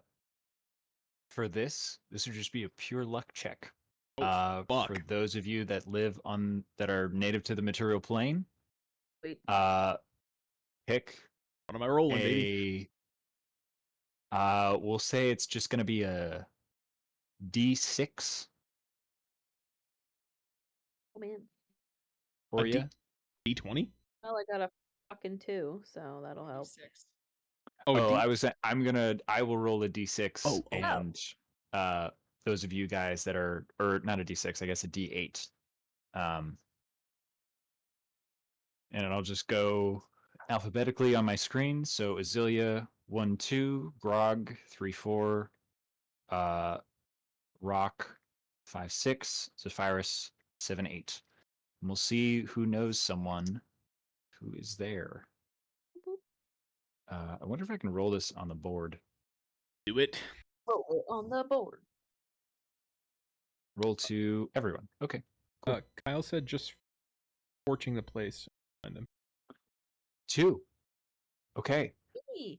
this would just be a pure luck check. Oh, fuck. For those of you that that are native to the material plane, Wait. pick What am I rolling, baby? we'll say it's just gonna be a D6 Oh man. for A you. D20? Well, I got a fucking 2, so that'll help. 6. Oh, I will roll a D6 Oh. and those of you guys that are, or not a D6, I guess a D8. And I'll just go alphabetically on my screen. So Azilia 1 2, Grog 3 4, Rock 5 6, Zephyrus 7 8. And we'll see who knows someone who is there. I wonder if I can roll this on the board. Do it. Roll it on the board. Roll to everyone. Okay. Cool. Kyle said just torching the place. Find them. 2. Okay. Hey.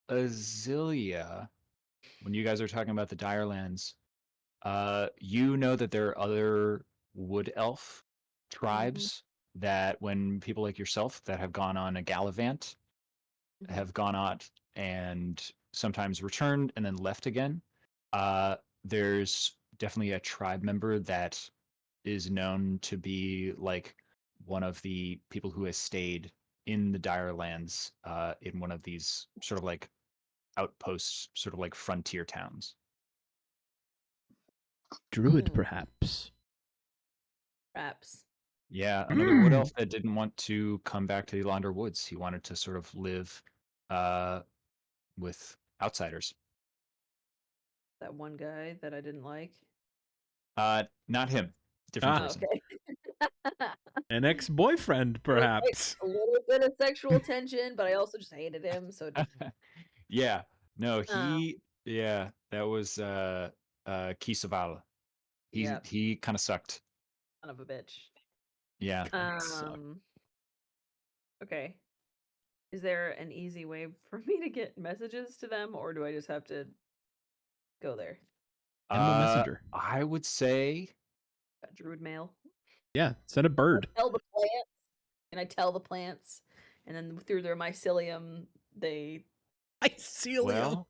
Azilia, when you guys are talking about the Direlands, you know that there are other wood elf tribes that when people like yourself that have gone on a gallivant have gone out and sometimes returned and then left again. There's definitely a tribe member that is known to be like one of the people who has stayed in the Dire Lands in one of these sort of like outposts, sort of like frontier towns. Druid, perhaps. Perhaps. Yeah, another wood elf that didn't want to come back to the Elonder Woods. He wanted to sort of live with outsiders. That one guy that I didn't like. Not him. Different person. Okay. An ex-boyfriend, perhaps. A little bit of sexual tension, but I also just hated him. So Yeah. No, yeah, that was Kisavala. He kind of sucked. son of a bitch. Yeah. Okay. Is there an easy way for me to get messages to them, or do I just have to go there? Animal messenger. I would say Druid mail. Yeah, send a bird. I tell the plants, and I tell the plants, and then through their mycelium, they. Mycelium.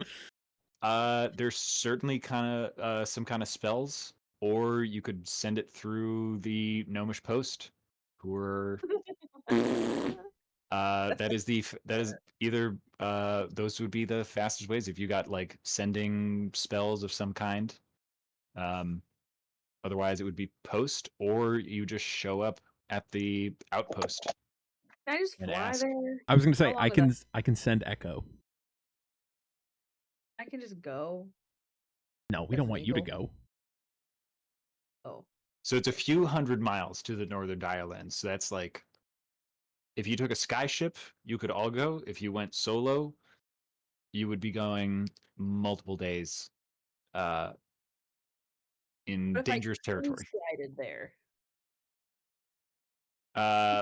Well, there's certainly kind of some kind of spells, or you could send it through the Gnomish Post, who are. That is either those would be the fastest ways if you got like sending spells of some kind. Otherwise it would be post, or you just show up at the outpost. Can I just fly there? I was gonna say How long is I can send echo. I can just go. No, we don't want you to go. Oh. So it's a few hundred miles to the northern Direlands. So that's like, if you took a skyship, you could all go. If you went solo, you would be going multiple days in dangerous territory. There.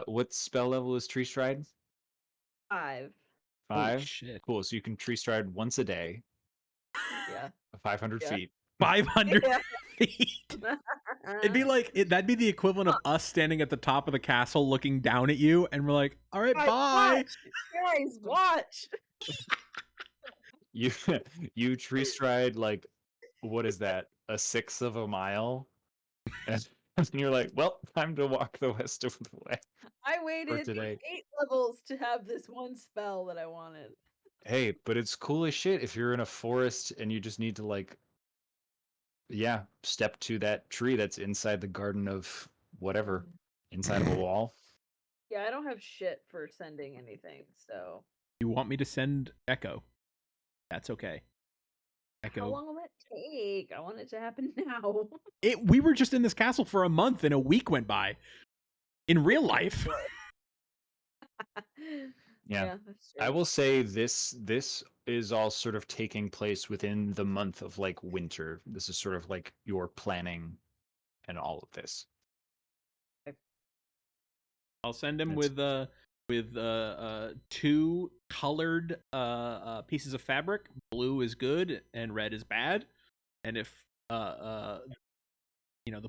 What spell level is Tree Stride? 5. 5? Shit. Cool. So you can Tree Stride once a day. Yeah. 500 feet. 500 Yeah. feet. It'd be like that'd be the equivalent of us standing at the top of the castle looking down at you, and we're like, "All right, bye." Guys, watch. You Tree Stride like what is that? A sixth of a mile? And you're like, well, time to walk the rest of the way I for waited today. 8 levels to have this one spell that I wanted. Hey, but it's cool as shit if you're in a forest and you just need to like, yeah, step to that tree that's inside the garden of whatever, inside of a wall. Yeah, I don't have shit for sending anything, so. You want me to send Echo? That's okay. How Echo. long will that take? I want it to happen now. We were just in this castle for a month and a week went by. In real life. Yeah. That's I true. will say this is all sort of taking place within the month of like winter. This is sort of like your planning and all of this. I'll send him It's- with 2 colored pieces of fabric. Blue is good and red is bad. And if the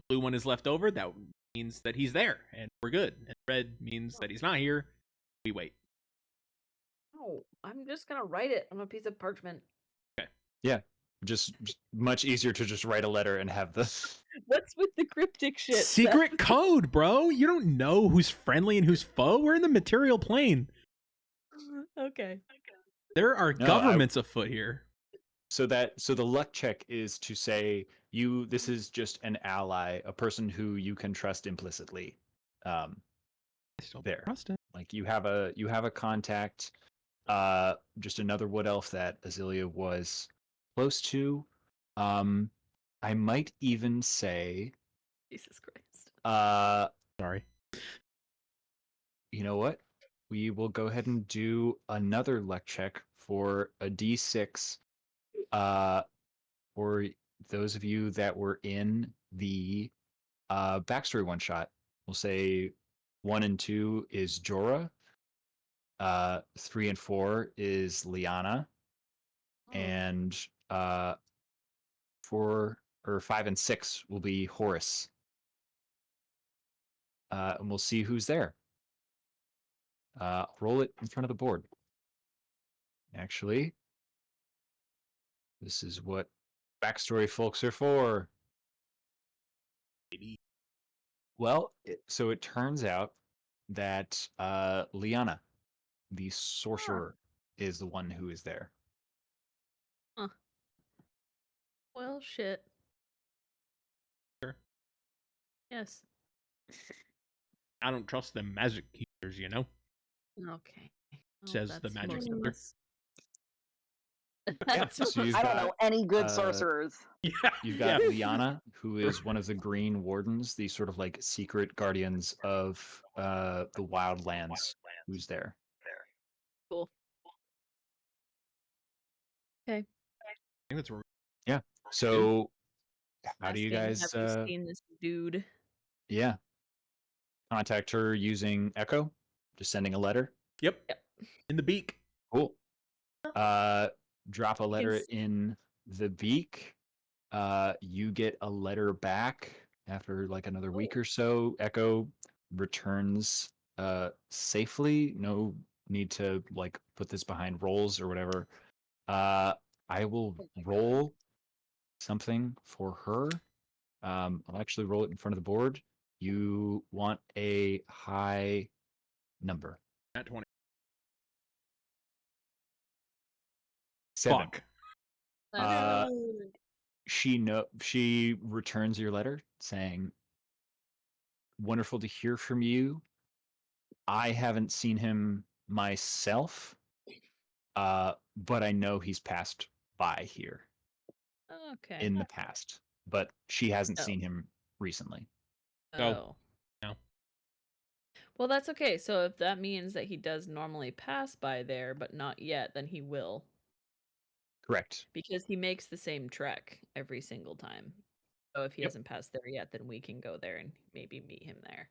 blue one is left over, that means that he's there and we're good. And red means that he's not here. We wait. No, I'm just gonna write it on a piece of parchment. Yeah. Just much easier to just write a letter and have this. What's with the cryptic shit? Secret Seth? code, bro. You don't know who's friendly and who's foe. We're in the material plane. Okay. There are No, governments afoot here. So the luck check is to say this is just an ally, a person who you can trust implicitly. I still There. trust him. Like you have a contact, just another wood elf that Azealia was close to. I might even say, Jesus Christ. Sorry. you know what? We will go ahead and do another luck check for a D6. For those of you that were in the backstory one shot, we'll say 1 and 2 is Jorah. 3 and 4 is Liana, and 5 and 6 will be Horus. And we'll see who's there. Roll it in front of the board. Actually, this is what backstory folks are for. Well, so it turns out that Liana, the sorcerer, is the one who is there. Well, shit. Sure. Yes. I don't trust them magic users, you know? Okay. Well, Says the that's magic most of user. us. That's So you've I don't got, know any good sorcerers. Yeah. You've got Liana, who is one of the Green Wardens, the sort of like secret guardians of the Wildlands, who's there. cool. Okay. I think that's where Yeah. So how do you Asking, guys have you seen this dude? yeah. Contact her using Echo? Just sending a letter? Yep. In the beak. Cool. Drop a letter s- in the beak. You get a letter back after like another week or so. Echo returns safely. No need to like put this behind rolls or whatever. I will roll something for her. I'll actually roll it in front of the board. You want a high number. At 20. 7. Fuck. Uh, she returns your letter saying, "Wonderful to hear from you. I haven't seen him myself, but I know he's passed by here Okay. in the past. But she hasn't Oh. seen him recently." No. No. Well, that's okay. So if that means that he does normally pass by there, but not yet, then he will. Correct. Because he makes the same trek every single time. So if he Yep. hasn't passed there yet, then we can go there and maybe meet him there.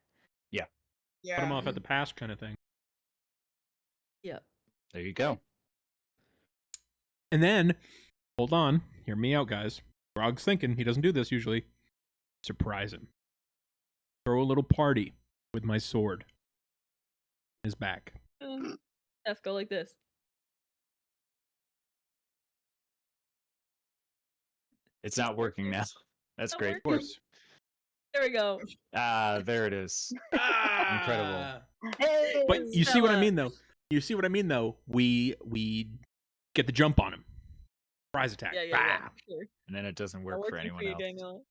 Yeah. Put him Yeah. off at the pass kind of thing. Yep. There you go. And then, hold on. Hear me out, guys. Grog's thinking. He doesn't do this usually. Surprise him. Throw a little party with my sword. His back. F, go like this. It's not working now. That's Not great. Of course. There we go. There it is. Incredible. Hey! But you see what I Stella. mean, though. You see what I mean, though. We get the jump on him. Surprise attack. Yeah. Bah! Sure. And then it doesn't Not work for working anyone you, else. Daniel.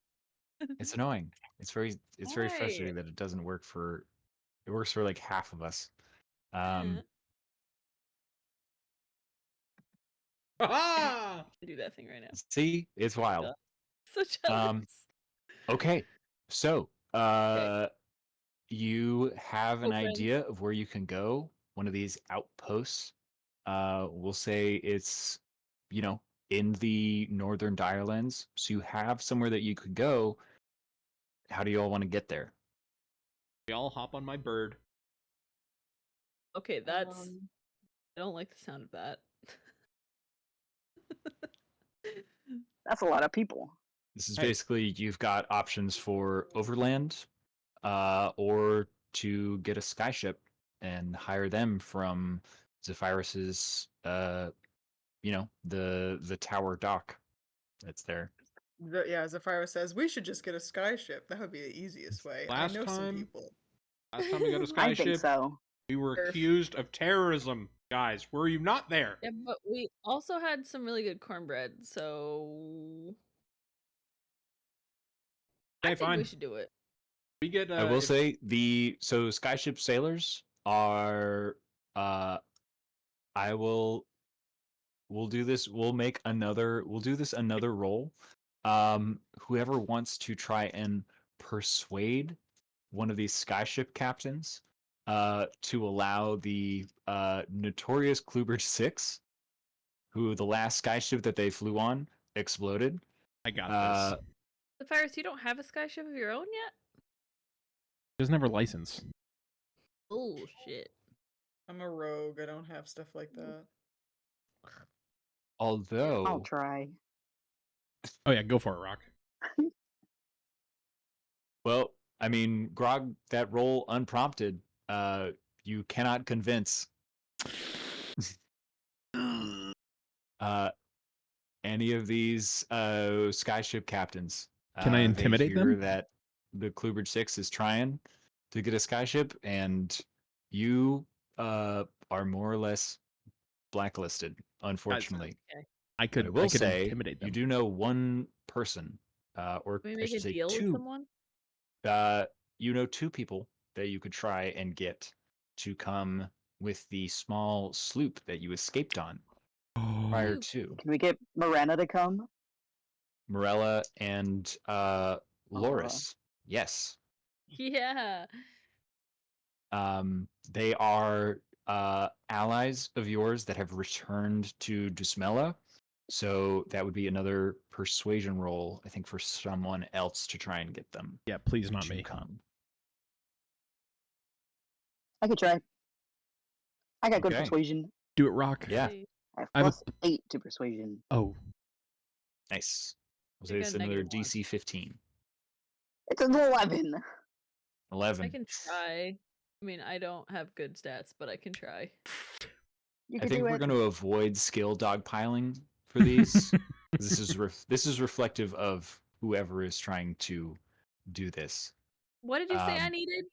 It's annoying. It's very Right. frustrating that it doesn't work for. It works for like half of us. Yeah. Ah! Do that thing right now. See, it's wild. Yeah. So jealous. Okay, so you have an Open. idea of where you can go. One of these outposts. We'll say it's, in the northern Direlands. So you have somewhere that you could go. How do you all want to get there? We all hop on my bird. Okay, that's. I don't like the sound of that. That's a lot of people. This is Hey. basically you've got options for overland, or to get a skyship and hire them from Zephyrus's, the tower dock that's there. Yeah, Zephyra says we should just get a skyship. That would be the easiest way. Last I know some time- people. Last time we got a I think skyship, so. we were Perf. accused of terrorism. Guys, were you not there? Yeah, but we also had some really good cornbread, so I Okay, think fine. we should do it. We get. I will if- say so skyship sailors are, we'll do this. We'll do this another roll. Whoever wants to try and persuade one of these skyship captains to allow the notorious Cluehbridge 6, who the last skyship that they flew on exploded. I got this. Zephyrus, you don't have a skyship of your own yet? Doesn't have a license. Oh shit. I'm a rogue. I don't have stuff like that. I'll Although, try. Oh yeah, go for it, Rock. well, I mean, Grog, that roll unprompted, you cannot convince any of these skyship captains. Can I intimidate they hear them? that the Cluehbridge 6 is trying to get a skyship, and you are more or less blacklisted, unfortunately. Okay. I But could. I will I could say, intimidate them. you do know one person, or Can we I make should a say deal with two. someone? You know two people that you could try and get to come with the small sloop that you escaped on prior Sloop. to Can we get Morena to come? Morella and Loris. Yes. Yeah. They are allies of yours that have returned to Dusmela. So that would be another persuasion roll, I think, for someone else to try and get them Yeah, please not to me. come. I could try. I got good Okay. persuasion. Do it, Rock. Yeah. See. I have I have a- +8 to persuasion. Oh, Nice. We'll You say got it's a another negative one. DC 15. It's an 11. 11. I can try. I mean, I don't have good stats, but I can try. You I can think do we're it. going to avoid skill dogpiling for these. This is reflective of whoever is trying to do this. What did you say I Um, needed?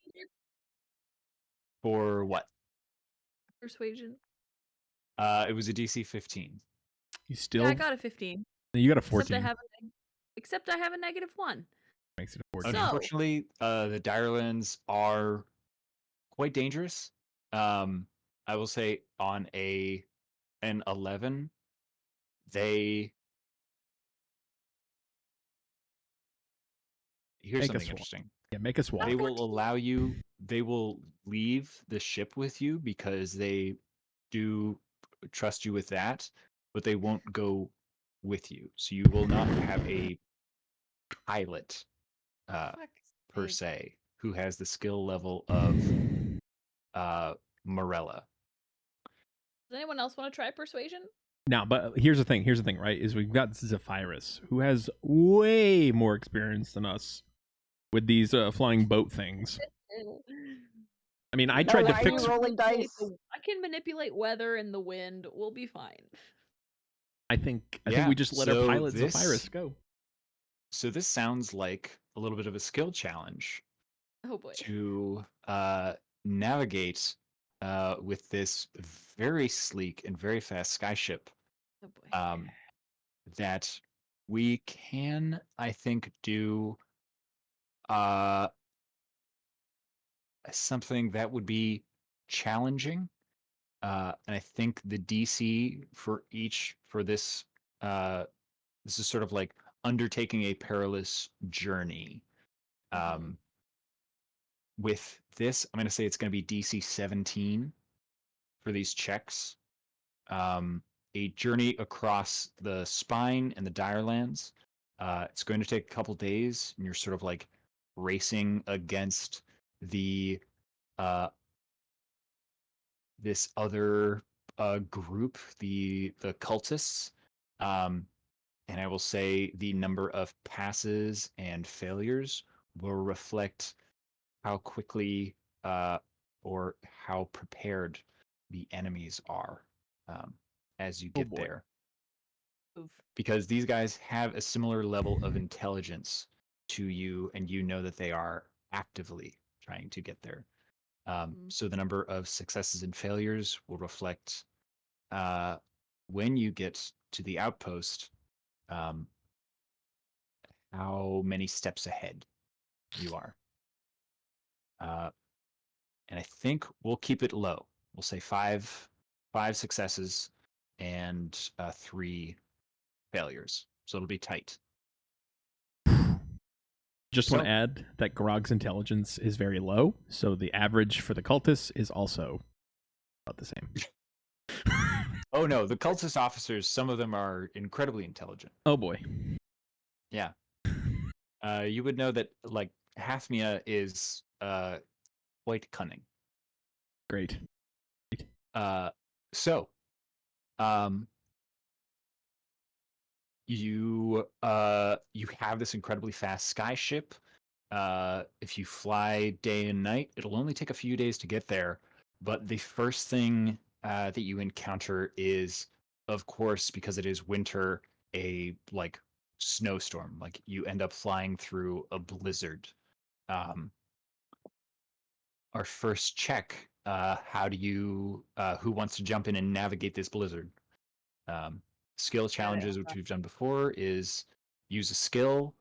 For what? Persuasion. It was a DC 15. you still. Yeah, I got a 15. You got a Except 14. except I have a -1. Makes it a 14. So- Unfortunately, the Direlands are quite dangerous. I will say on an 11, here's Make us something swap. interesting. Yeah, make us walk. They will leave the ship with you because they do trust you with that, but they won't go with you. So you will not have a pilot per se who has the skill level of Morella. Does anyone else want to try persuasion? Now, but here's the thing. Here's the thing, right? Is we've got Zephyrus, who has way more experience than us with these flying boat things. I mean, I No, tried to why are fix. you rolling dice? I can manipulate weather and the wind. We'll be fine. I think Yeah, we just let our so pilot this- Zephyrus go. So this sounds like a little bit of a skill challenge Oh boy. to navigate with this very sleek and very fast skyship Oh boy. um, that we can, I think, do uh, something that would be challenging. And I think the DC for this is sort of like undertaking a perilous journey. Um, with this, I'm going to say it's going to be DC 17 for these checks. A journey across the spine and the Direlands. It's going to take a couple days, and you're sort of like racing against the this other group, the cultists. And I will say the number of passes and failures will reflect how quickly or how prepared the enemies are as you Oh get boy. there. Oof. Because these guys have a similar level of intelligence to you, and you know that they are actively trying to get there. So the number of successes and failures will reflect when you get to the outpost, um, how many steps ahead you are. And I think we'll keep it low. We'll say five successes and 3 failures. So it'll be tight. Just want So to add that Grog's intelligence is very low, so the average for the cultists is also about the same. oh no, the cultist officers, some of them are incredibly intelligent. Oh boy. Yeah. You would know that like Hathmia is quite cunning. Great. Uh, so um, you have this incredibly fast skyship. If you fly day and night, it'll only take a few days to get there. But the first thing that you encounter is, of course, because it is winter, a like snowstorm. Like you end up flying through a blizzard. Um, our first check. How do you? Who wants to jump in and navigate this blizzard? Um, skill challenges, which we've done before, is use a skill.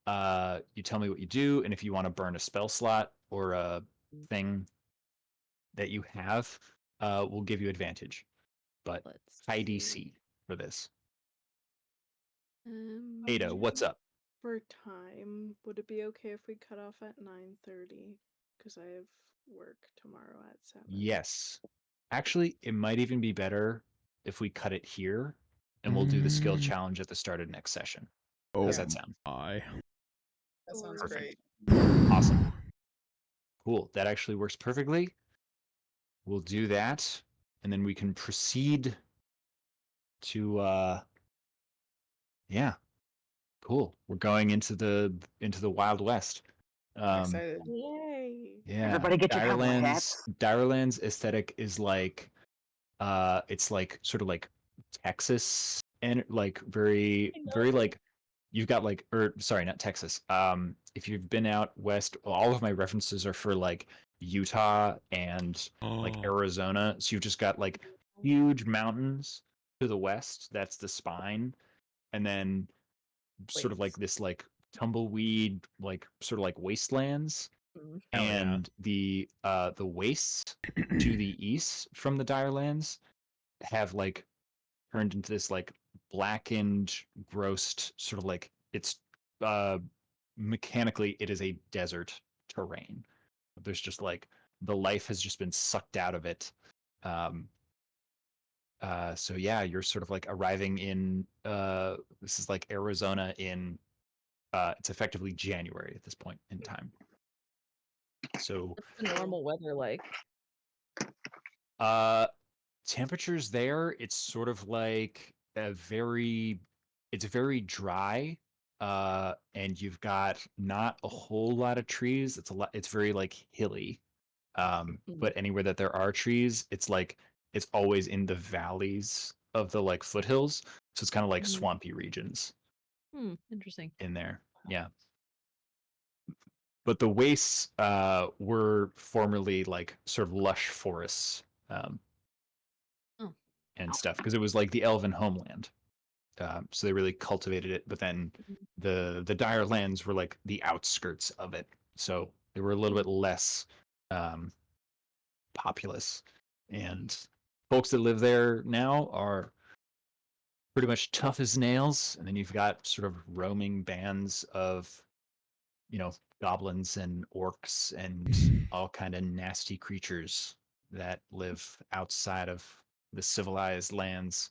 You tell me what you do, and if you want to burn a spell slot or a thing that you have, we'll give you advantage. But Let's high see. DC for this. Would Ada, what's you- up? For time, would it be okay if we cut off at 9:30? Because I have work tomorrow at 7. Yes. Actually, it might even be better if we cut it here, and we'll do the skill challenge at the start of next session. Oh How's that sound? my. That sounds Perfect. great. Awesome. Cool. That actually works perfectly. We'll do that, and then we can proceed to yeah. Cool. We're going into the Wild West. I'm excited. Yay! Yeah. Everybody get your cowboy hats. Direland's aesthetic is like it's like sort of like Texas and like very like you've got like or sorry, not Texas. If you've been out west, all of my references are for like Utah and like Arizona. So you've just got like huge mountains to the west. That's the spine. And then sort of like Plains. this like tumbleweed, like sort of like wastelands. Hell yeah. And the wastes to the east from the Direlands have like turned into this like blackened, grossed sort of like it's uh mechanically it is a desert terrain. There's just like the life has just been sucked out of it. Um so yeah, you're sort of like arriving in this is like Arizona in it's effectively January at this point in time. So What's the normal weather like? uh temperatures there, it's sort of like it's very dry. And you've got not a whole lot of trees. It's very like hilly. But anywhere that there are trees, it's like it's always in the valleys of the like foothills. So it's kind of like swampy regions. Interesting. in there. Yeah. But the wastes were formerly like sort of lush forests Oh. and stuff because it was like the elven homeland. So they really cultivated it. But then the dire lands were like the outskirts of it, so they were a little bit less um, populous. And folks that live there now are pretty much tough as nails. And then you've got sort of roaming bands of, you know, goblins and orcs and all kind of nasty creatures that live outside of the civilized lands.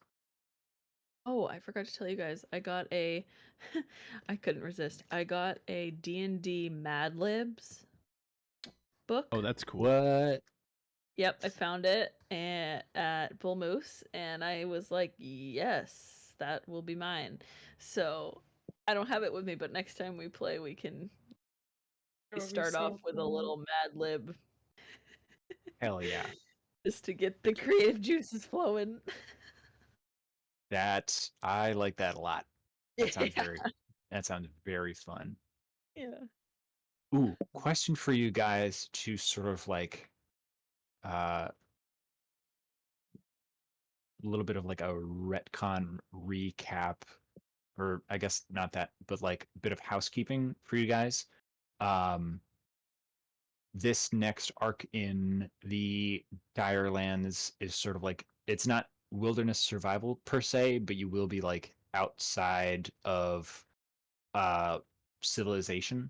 Oh, I forgot to tell you guys. I got a I couldn't resist. I got a D&D Mad Libs book. Oh, that's cool. What? Yep, I found it at Bull Moose, and I was like, yes, that will be mine. So I don't have it with me, but next time we play, we can That would be start so off with a cool. little Mad Lib Hell yeah. just to get the creative juices flowing. I like that a lot. That sounds Yeah. very fun. Yeah. Ooh, question for you guys to sort of like a little bit of like a retcon recap, or I guess not that, but like a bit of housekeeping for you guys. Um this next arc in the Dire Lands is sort of like it's not wilderness survival per se, but you will be like outside of uh civilization.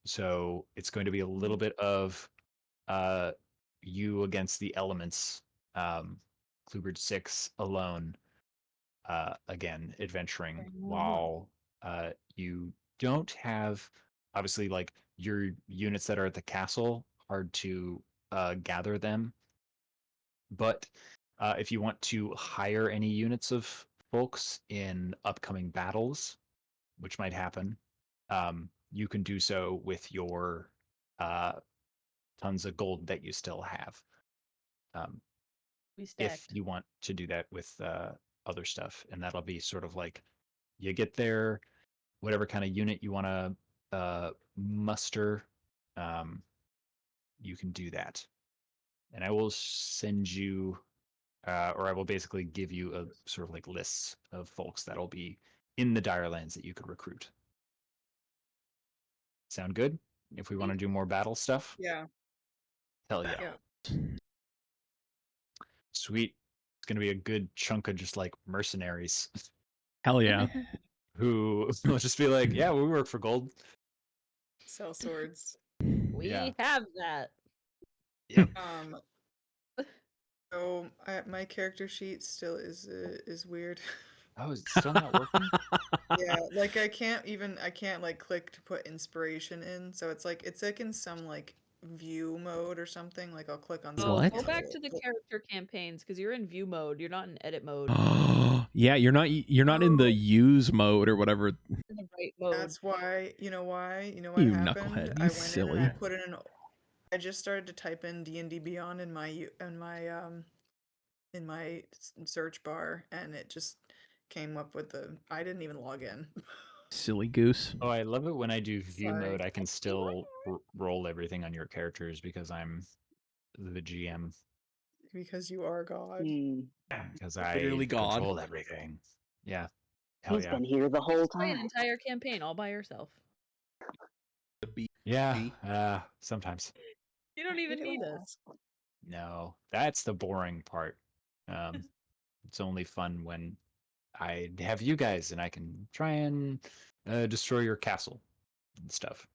So it's going to be a little bit of uh you against the elements. Cluebridge 6 alone, again, adventuring while you don't have obviously like your units that are at the castle, hard to gather them. But if you want to hire any units of folks in upcoming battles, which might happen, you can do so with your uh, tons of gold that you still have. Um, We if stacked. you want to do that with other stuff, and that'll be sort of like you get there, whatever kind of unit you want to muster, um, you can do that. And I will send you, or I will basically give you a sort of like lists of folks that'll be in the Dire Lands that you could recruit. Sound good? If we want to do more battle stuff, Yeah. hell yeah. Yeah. Sweet. It's gonna be a good chunk of just like mercenaries Hell yeah. who will just be like, yeah, we work for gold. Sell swords. We Yeah. have that. Yep. So my character sheet still is weird. Oh, is it still not working? Yeah, like I can't like click to put inspiration in. So it's like in some like view mode or something. Like I'll click on Oh, something. What? go and back it'll- to the it'll- character campaigns because you're in view mode. You're not in edit mode. Yeah, you're not in the use mode or whatever. In the right mode. That's why, you know what You happened? knucklehead, I you went silly. in and I put in I just started to type in D&D Beyond in my search bar, and it just came up with I didn't even log in. Silly goose. Oh, I love it when I do view Sorry. mode. I can still roll everything on your characters because I'm the GM. Because you are God. Because I Literally God. control everything. Yeah. Hell He's yeah. been here the whole Play an time. entire campaign all by yourself. Yeah. Sometimes. You don't even need us. us. No, that's the boring part. It's only fun when I have you guys and I can try and destroy your castle and stuff.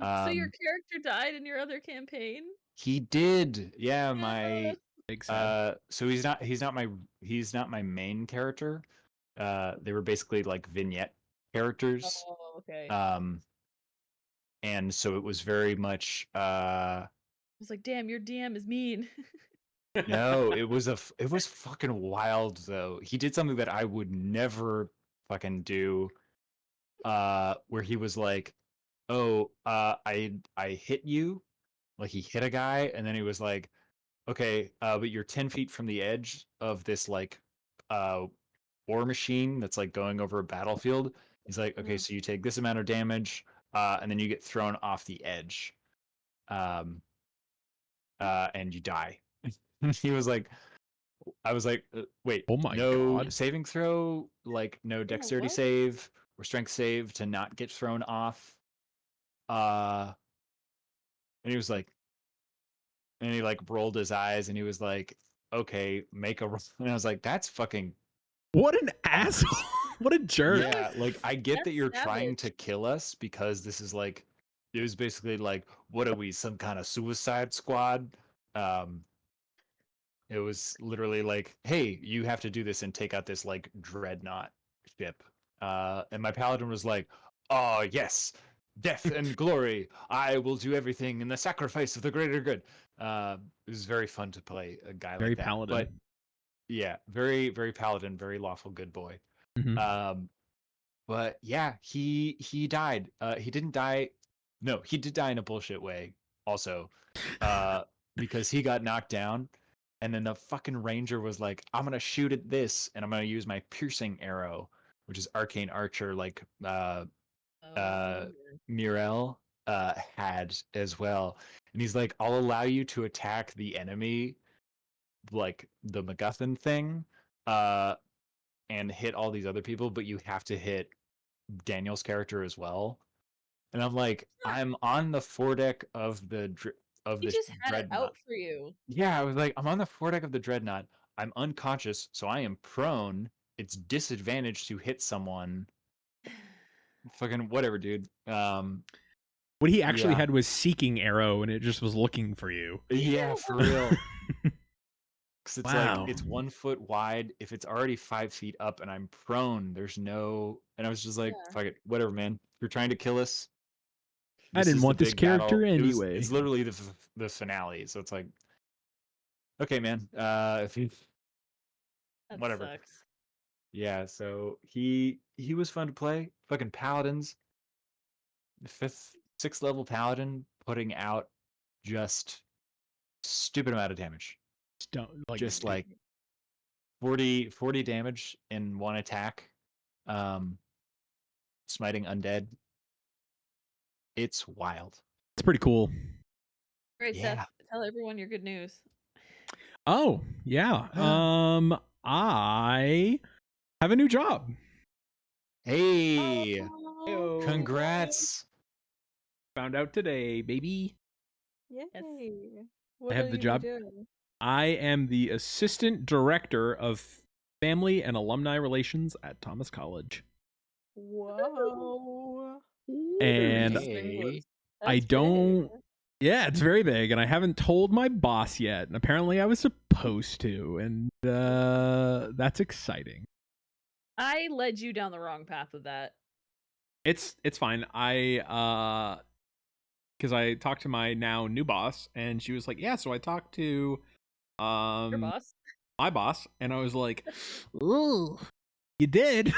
So your Um, character died in your other campaign? he did. Yeah, my Big sad. so he's not my main character. They were basically like vignette characters. Oh, okay. And so it was very much I was like, damn, your DM is mean. no, it was fucking wild though. He did something that I would never fucking do. Where he was like, "Oh, I hit you." Like he hit a guy and then he was like, "Okay, but you're 10 feet from the edge of this like uh war machine that's like going over a battlefield. He's like, okay, so you take this amount of damage, and then you get thrown off the edge, and you die. He was like, I was like, wait, Oh my no God. saving throw, like no dexterity what? save or strength save to not get thrown off. And he was like, and he like rolled his eyes and he was like, okay, make a roll. And I was like, that's fucking What an bonkers. asshole. What a jerk. Yeah, like I get that That's you're trying savage. to kill us because this is like, it was basically like, what are we, some kind of suicide squad? It was literally like, hey, you have to do this and take out this like dreadnought ship. And my paladin was like, oh yes, death and glory. I will do everything in the sacrifice of the greater good. It was very fun to play a guy Very like that. paladin. But yeah, very, very paladin, very lawful good boy. Mhm. But yeah, he died. He didn't die. No, he did die in a bullshit way. Also, because he got knocked down, and then the fucking ranger was like, "I'm gonna shoot at this, and I'm gonna use my piercing arrow, which is arcane archer, like Oh, Mirel had as well." And he's like, "I'll allow you to attack the enemy, like the MacGuffin thing, and hit all these other people, but you have to hit Daniel's character as well." And I'm like, I'm on the foredeck of the he this just had it dreadnought. out for you. Yeah, I was like, I'm on the foredeck of the dreadnought. I'm unconscious, so I am prone. It's disadvantage to hit someone. Fucking whatever, dude. What he actually Yeah. had was seeking arrow, and it just was looking for you. Yeah, for real. Because it's Wow. like it's 1 foot wide. If it's already 5 feet up and I'm prone, there's no. And I was just like, Yeah. fuck it, whatever, man. You're trying to kill us. I didn't Is the want this big character battle. anyway. It's literally the finale. So it's like, okay, man. If you That whatever. sucks. Yeah. So he was fun to play. Fucking paladins. 5th, 6th level paladin putting out just stupid amount of damage. Just like 40 damage in one attack. Smiting undead. It's wild. It's pretty cool. Great, Yeah. Seth. Tell everyone your good news. Oh, yeah. I have a new job. Hey, Oh, congrats. Found out today, baby. Yay! What I have are the you job. doing? I am the assistant director of family and alumni relations at Thomas College. Whoa! And Hey. I That's don't. big. Yeah, it's very big, and I haven't told my boss yet. And apparently, I was supposed to, and that's exciting. I led you down the wrong path with that. It's fine. Because I talked to my now new boss, and she was like, "Yeah." So I talked to Your boss. my boss, and I was like, "Ooh, you did."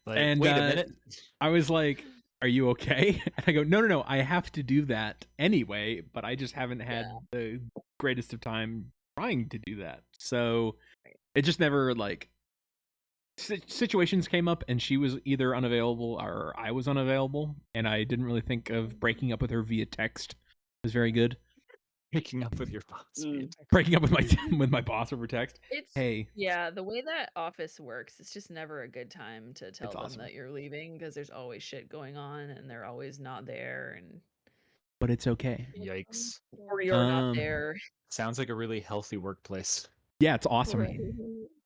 Like, and wait a minute. I was like, "Are you okay?" And I go, "No. I have to do that anyway, but I just haven't had the greatest of time trying to do that. So it just never like situations came up, and she was either unavailable or I was unavailable, and I didn't really think of breaking up with her via text. It was very good. Breaking up with your boss. Breaking up with my boss over text. It's Hey, yeah, the way that office works, it's just never a good time to tell It's them awesome. that you're leaving because there's always shit going on and they're always not there and but it's okay. Yikes. or you're not there. Sounds like a really healthy workplace. Yeah, it's awesome. Right.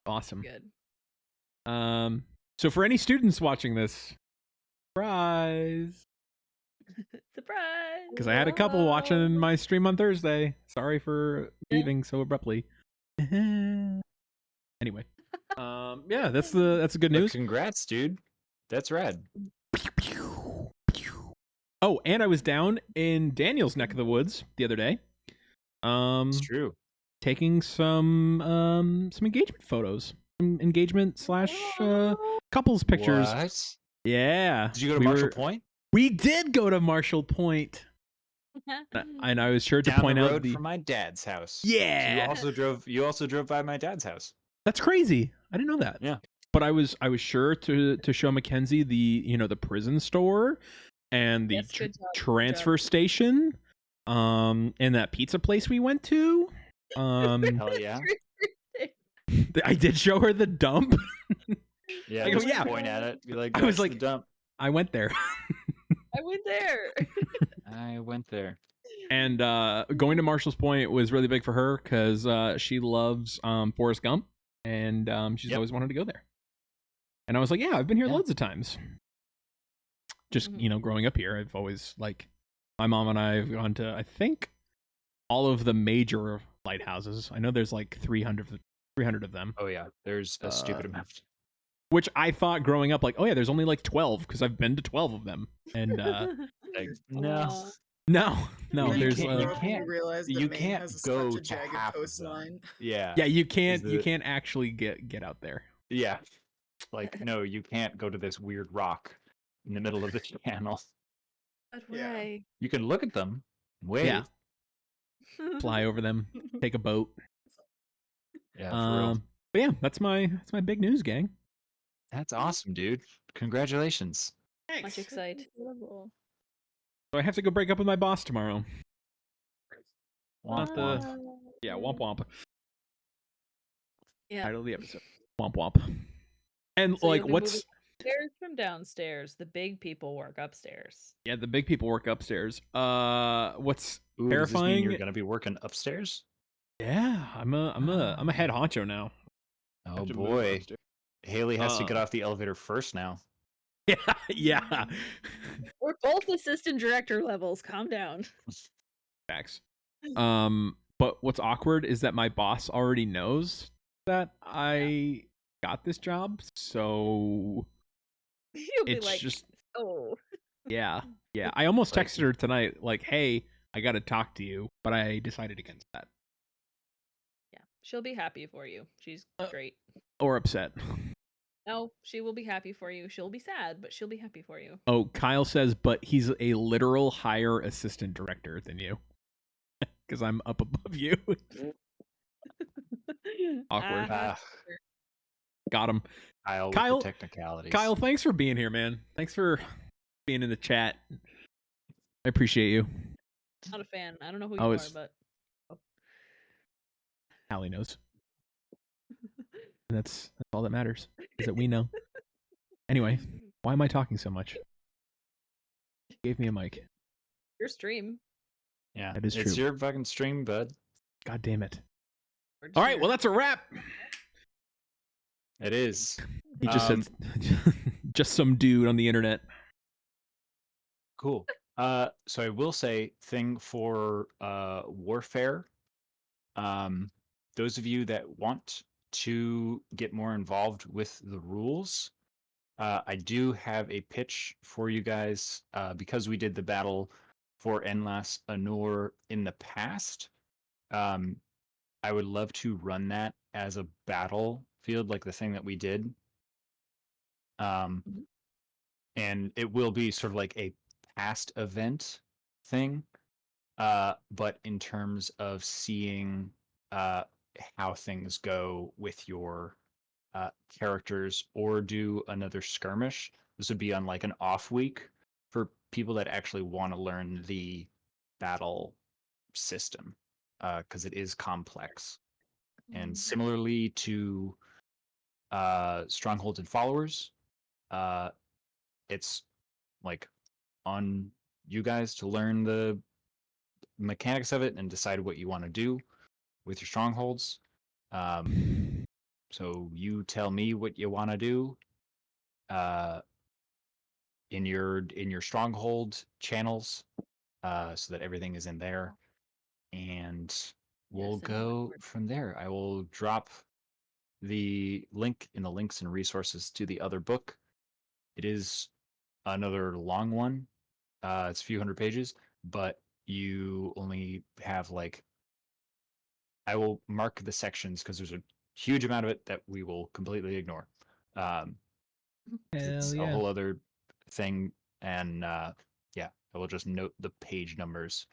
Awesome. Good. So for any students watching this, surprise! Surprise. Because I had a couple watching my stream on Thursday. Sorry for leaving so abruptly. Anyway, yeah, that's a good But news. congrats, dude. That's rad. Oh, and I was down in Daniel's neck of the woods the other day. It's true. Taking some engagement photos, some engagement / couples pictures. What? Yeah. Did you go to Marshall Point? We did go to Marshall Point. And I was sure to Down point the out road from my dad's house. Yeah. So you also drove by my dad's house. That's crazy. I didn't know that. Yeah. But I was sure to show Mackenzie the prison store and the Yes, good job, good transfer job. station, and that pizza place we went to. Hell yeah. I did show her the dump. Yeah, I go, just yeah. point at it. Be like, I that's was the like, dump. I went there. I went there. I went there. And going to Marshall's Point was really big for her because she loves Forrest Gump, and she's Yep. always wanted to go there. And I was like, yeah, I've been here Yeah. loads of times. Just Mhm. growing up here, I've always my mom and I have gone to, I think, all of the major lighthouses. I know there's like 300 of them, Oh yeah, there's a stupid amount. which I thought growing up, like, oh yeah, there's only like 12 because I've been to 12 of them. And Like, no. Aw. no, And then there's you can't- grow up and you realize that you Maine can't has go such a to jagged half of them. coastline. Yeah. yeah, you Is can't actually get out there. Yeah. Like, no, you can't go to this weird rock in the middle of the channel. But Yeah. why? You can look at them, wave. Yeah. Fly over them, take a boat. Yeah, for real. But yeah, that's my big news, gang. That's awesome, dude. Congratulations. Much excite. Incredible. So I have to go break up with my boss tomorrow. Womp Not the- womp. Yeah, womp womp. Yeah. Title of the episode. Womp womp. And So like, you'll be what's moving upstairs from downstairs? The big people work upstairs. yeah, the big people work upstairs. What's Ooh, does this mean terrifying? you're gonna be working upstairs? Yeah, I'm a head honcho now. Oh Have to move boy. upstairs. Haley has to get Uh. off the elevator first now. Yeah, yeah. We're both assistant director levels. Calm down. Facts. But what's awkward is that my boss already knows that I got this job, so You'll be it's like, just oh. yeah. I almost Like- texted her tonight, like, "Hey, I got to talk to you," but I decided against that. Yeah, she'll be happy for you. She's great. Or upset. No, she will be happy for you. She'll be sad, but she'll be happy for you. Oh, Kyle says, but he's a literal higher assistant director than you, because I'm up above you. Awkward. Ah, Got him. Kyle with Kyle- the technicalities. Kyle, thanks for being here, man. Thanks for being in the chat. I appreciate you. Not a fan. I don't know who Oh, you are, it's- but Hallie knows. And that's all that matters, is that we know. Anyway, why am I talking so much? Gave me a mic. your stream. Yeah, That is it's true. your fucking stream, bud. God damn it. We're just All right, here. well, that's a wrap. It is. He just said, just some dude on the internet. Cool. So I will say thing for warfare. Those of you that want to get more involved with the rules, I do have a pitch for you guys because we did the battle for Enlace Anur in the past. I would love to run that as a battlefield, like the thing that we did. And it will be sort of like a past event thing. But in terms of seeing how things go with your characters or do another skirmish, this would be on like an off week for people that actually want to learn the battle system because it is complex. And similarly to strongholds and followers, it's like on you guys to learn the mechanics of it and decide what you want to do with your strongholds. So you tell me what you want to do in your stronghold channels, so that everything is in there, and we'll Yes, in go Discord. from there. I will drop the link in the links and resources to the other book. It is another long one. It's a few hundred pages, but you only have like, I will mark the sections because there's a huge amount of it that we will completely ignore. 'Cause it's Hell a yeah. whole other thing, and yeah, I will just note the page numbers.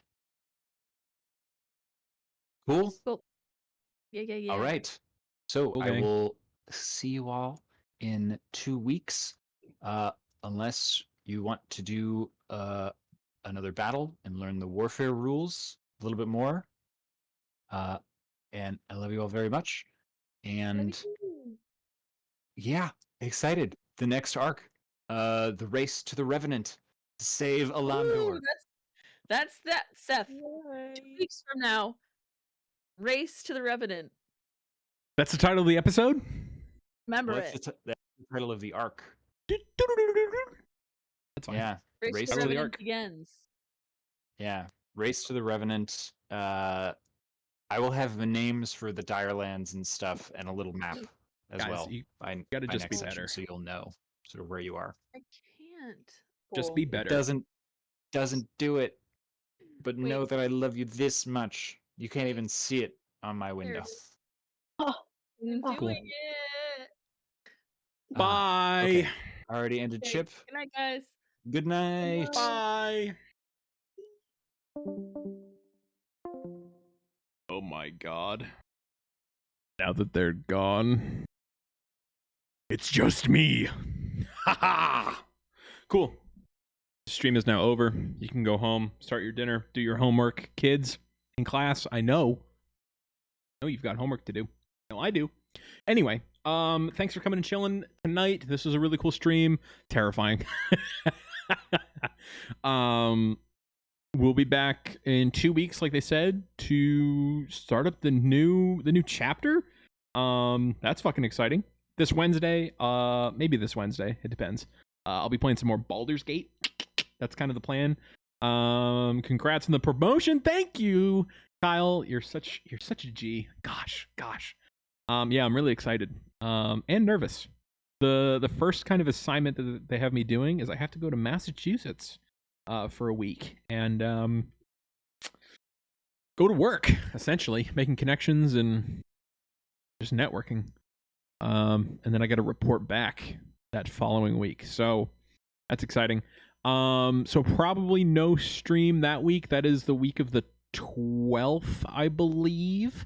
Cool. Yeah. All right. So Cool, I gang. will see you all in 2 weeks, unless you want to do another battle and learn the warfare rules a little bit more. And I love you all very much. And yeah, excited. The next arc, the race to the Revenant to save Alandor. Ooh, that's that, Seth. 2 Yay. weeks from now, Race to the Revenant. That's the title of the episode. Remember Well, it. that's the title of the arc. That's fine. Yeah, Race race to to the the Revenant arc. begins. Yeah, race to the Revenant. I will have the names for the Direlands and stuff, and a little map as Guys, well. you by gotta by just next be session, better. so you'll know sort of where you are. I can't. Just Cool. be It better. doesn't do it. But Wait. know that I love you this much. You can't even see it on my window. it is. Oh, I'm Oh. Cool. doing it. Bye. Okay. Already ended Okay, Chip. good night, guys. Good night. Bye. Oh my god. Now that they're gone, it's just me. Haha. Cool. The stream is now over. You can go home, start your dinner, do your homework. Kids in class, I know you've got homework to do. No, I do. Anyway, thanks for coming and chilling tonight. This was a really cool stream. Terrifying. We'll be back in 2 weeks, like they said, to start up the new chapter. That's fucking exciting. This Wednesday, maybe this Wednesday, it depends. I'll be playing some more Baldur's Gate. That's kind of the plan. Congrats on the promotion. Thank you, Kyle. You're such a G. Gosh. Yeah, I'm really excited. And nervous. The first kind of assignment that they have me doing is I have to go to Massachusetts for a week and go to work, essentially, making connections and just networking. And then I got to report back that following week. So that's exciting. So probably no stream that week. That is the week of the 12th, I believe.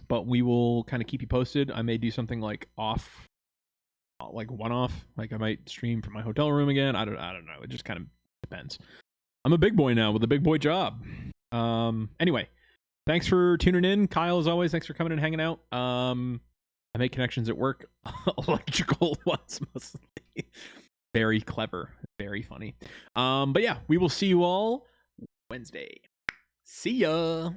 But we will kind of keep you posted. I may do something like off, like one-off. Like I might stream from my hotel room again. I don't know. It just kind of depends. I'm a big boy now with a big boy job. Anyway, thanks for tuning in, Kyle. As always, thanks for coming and hanging out. I make connections at work, electrical ones mostly. Very clever, very funny. But yeah, we will see you all Wednesday. See ya.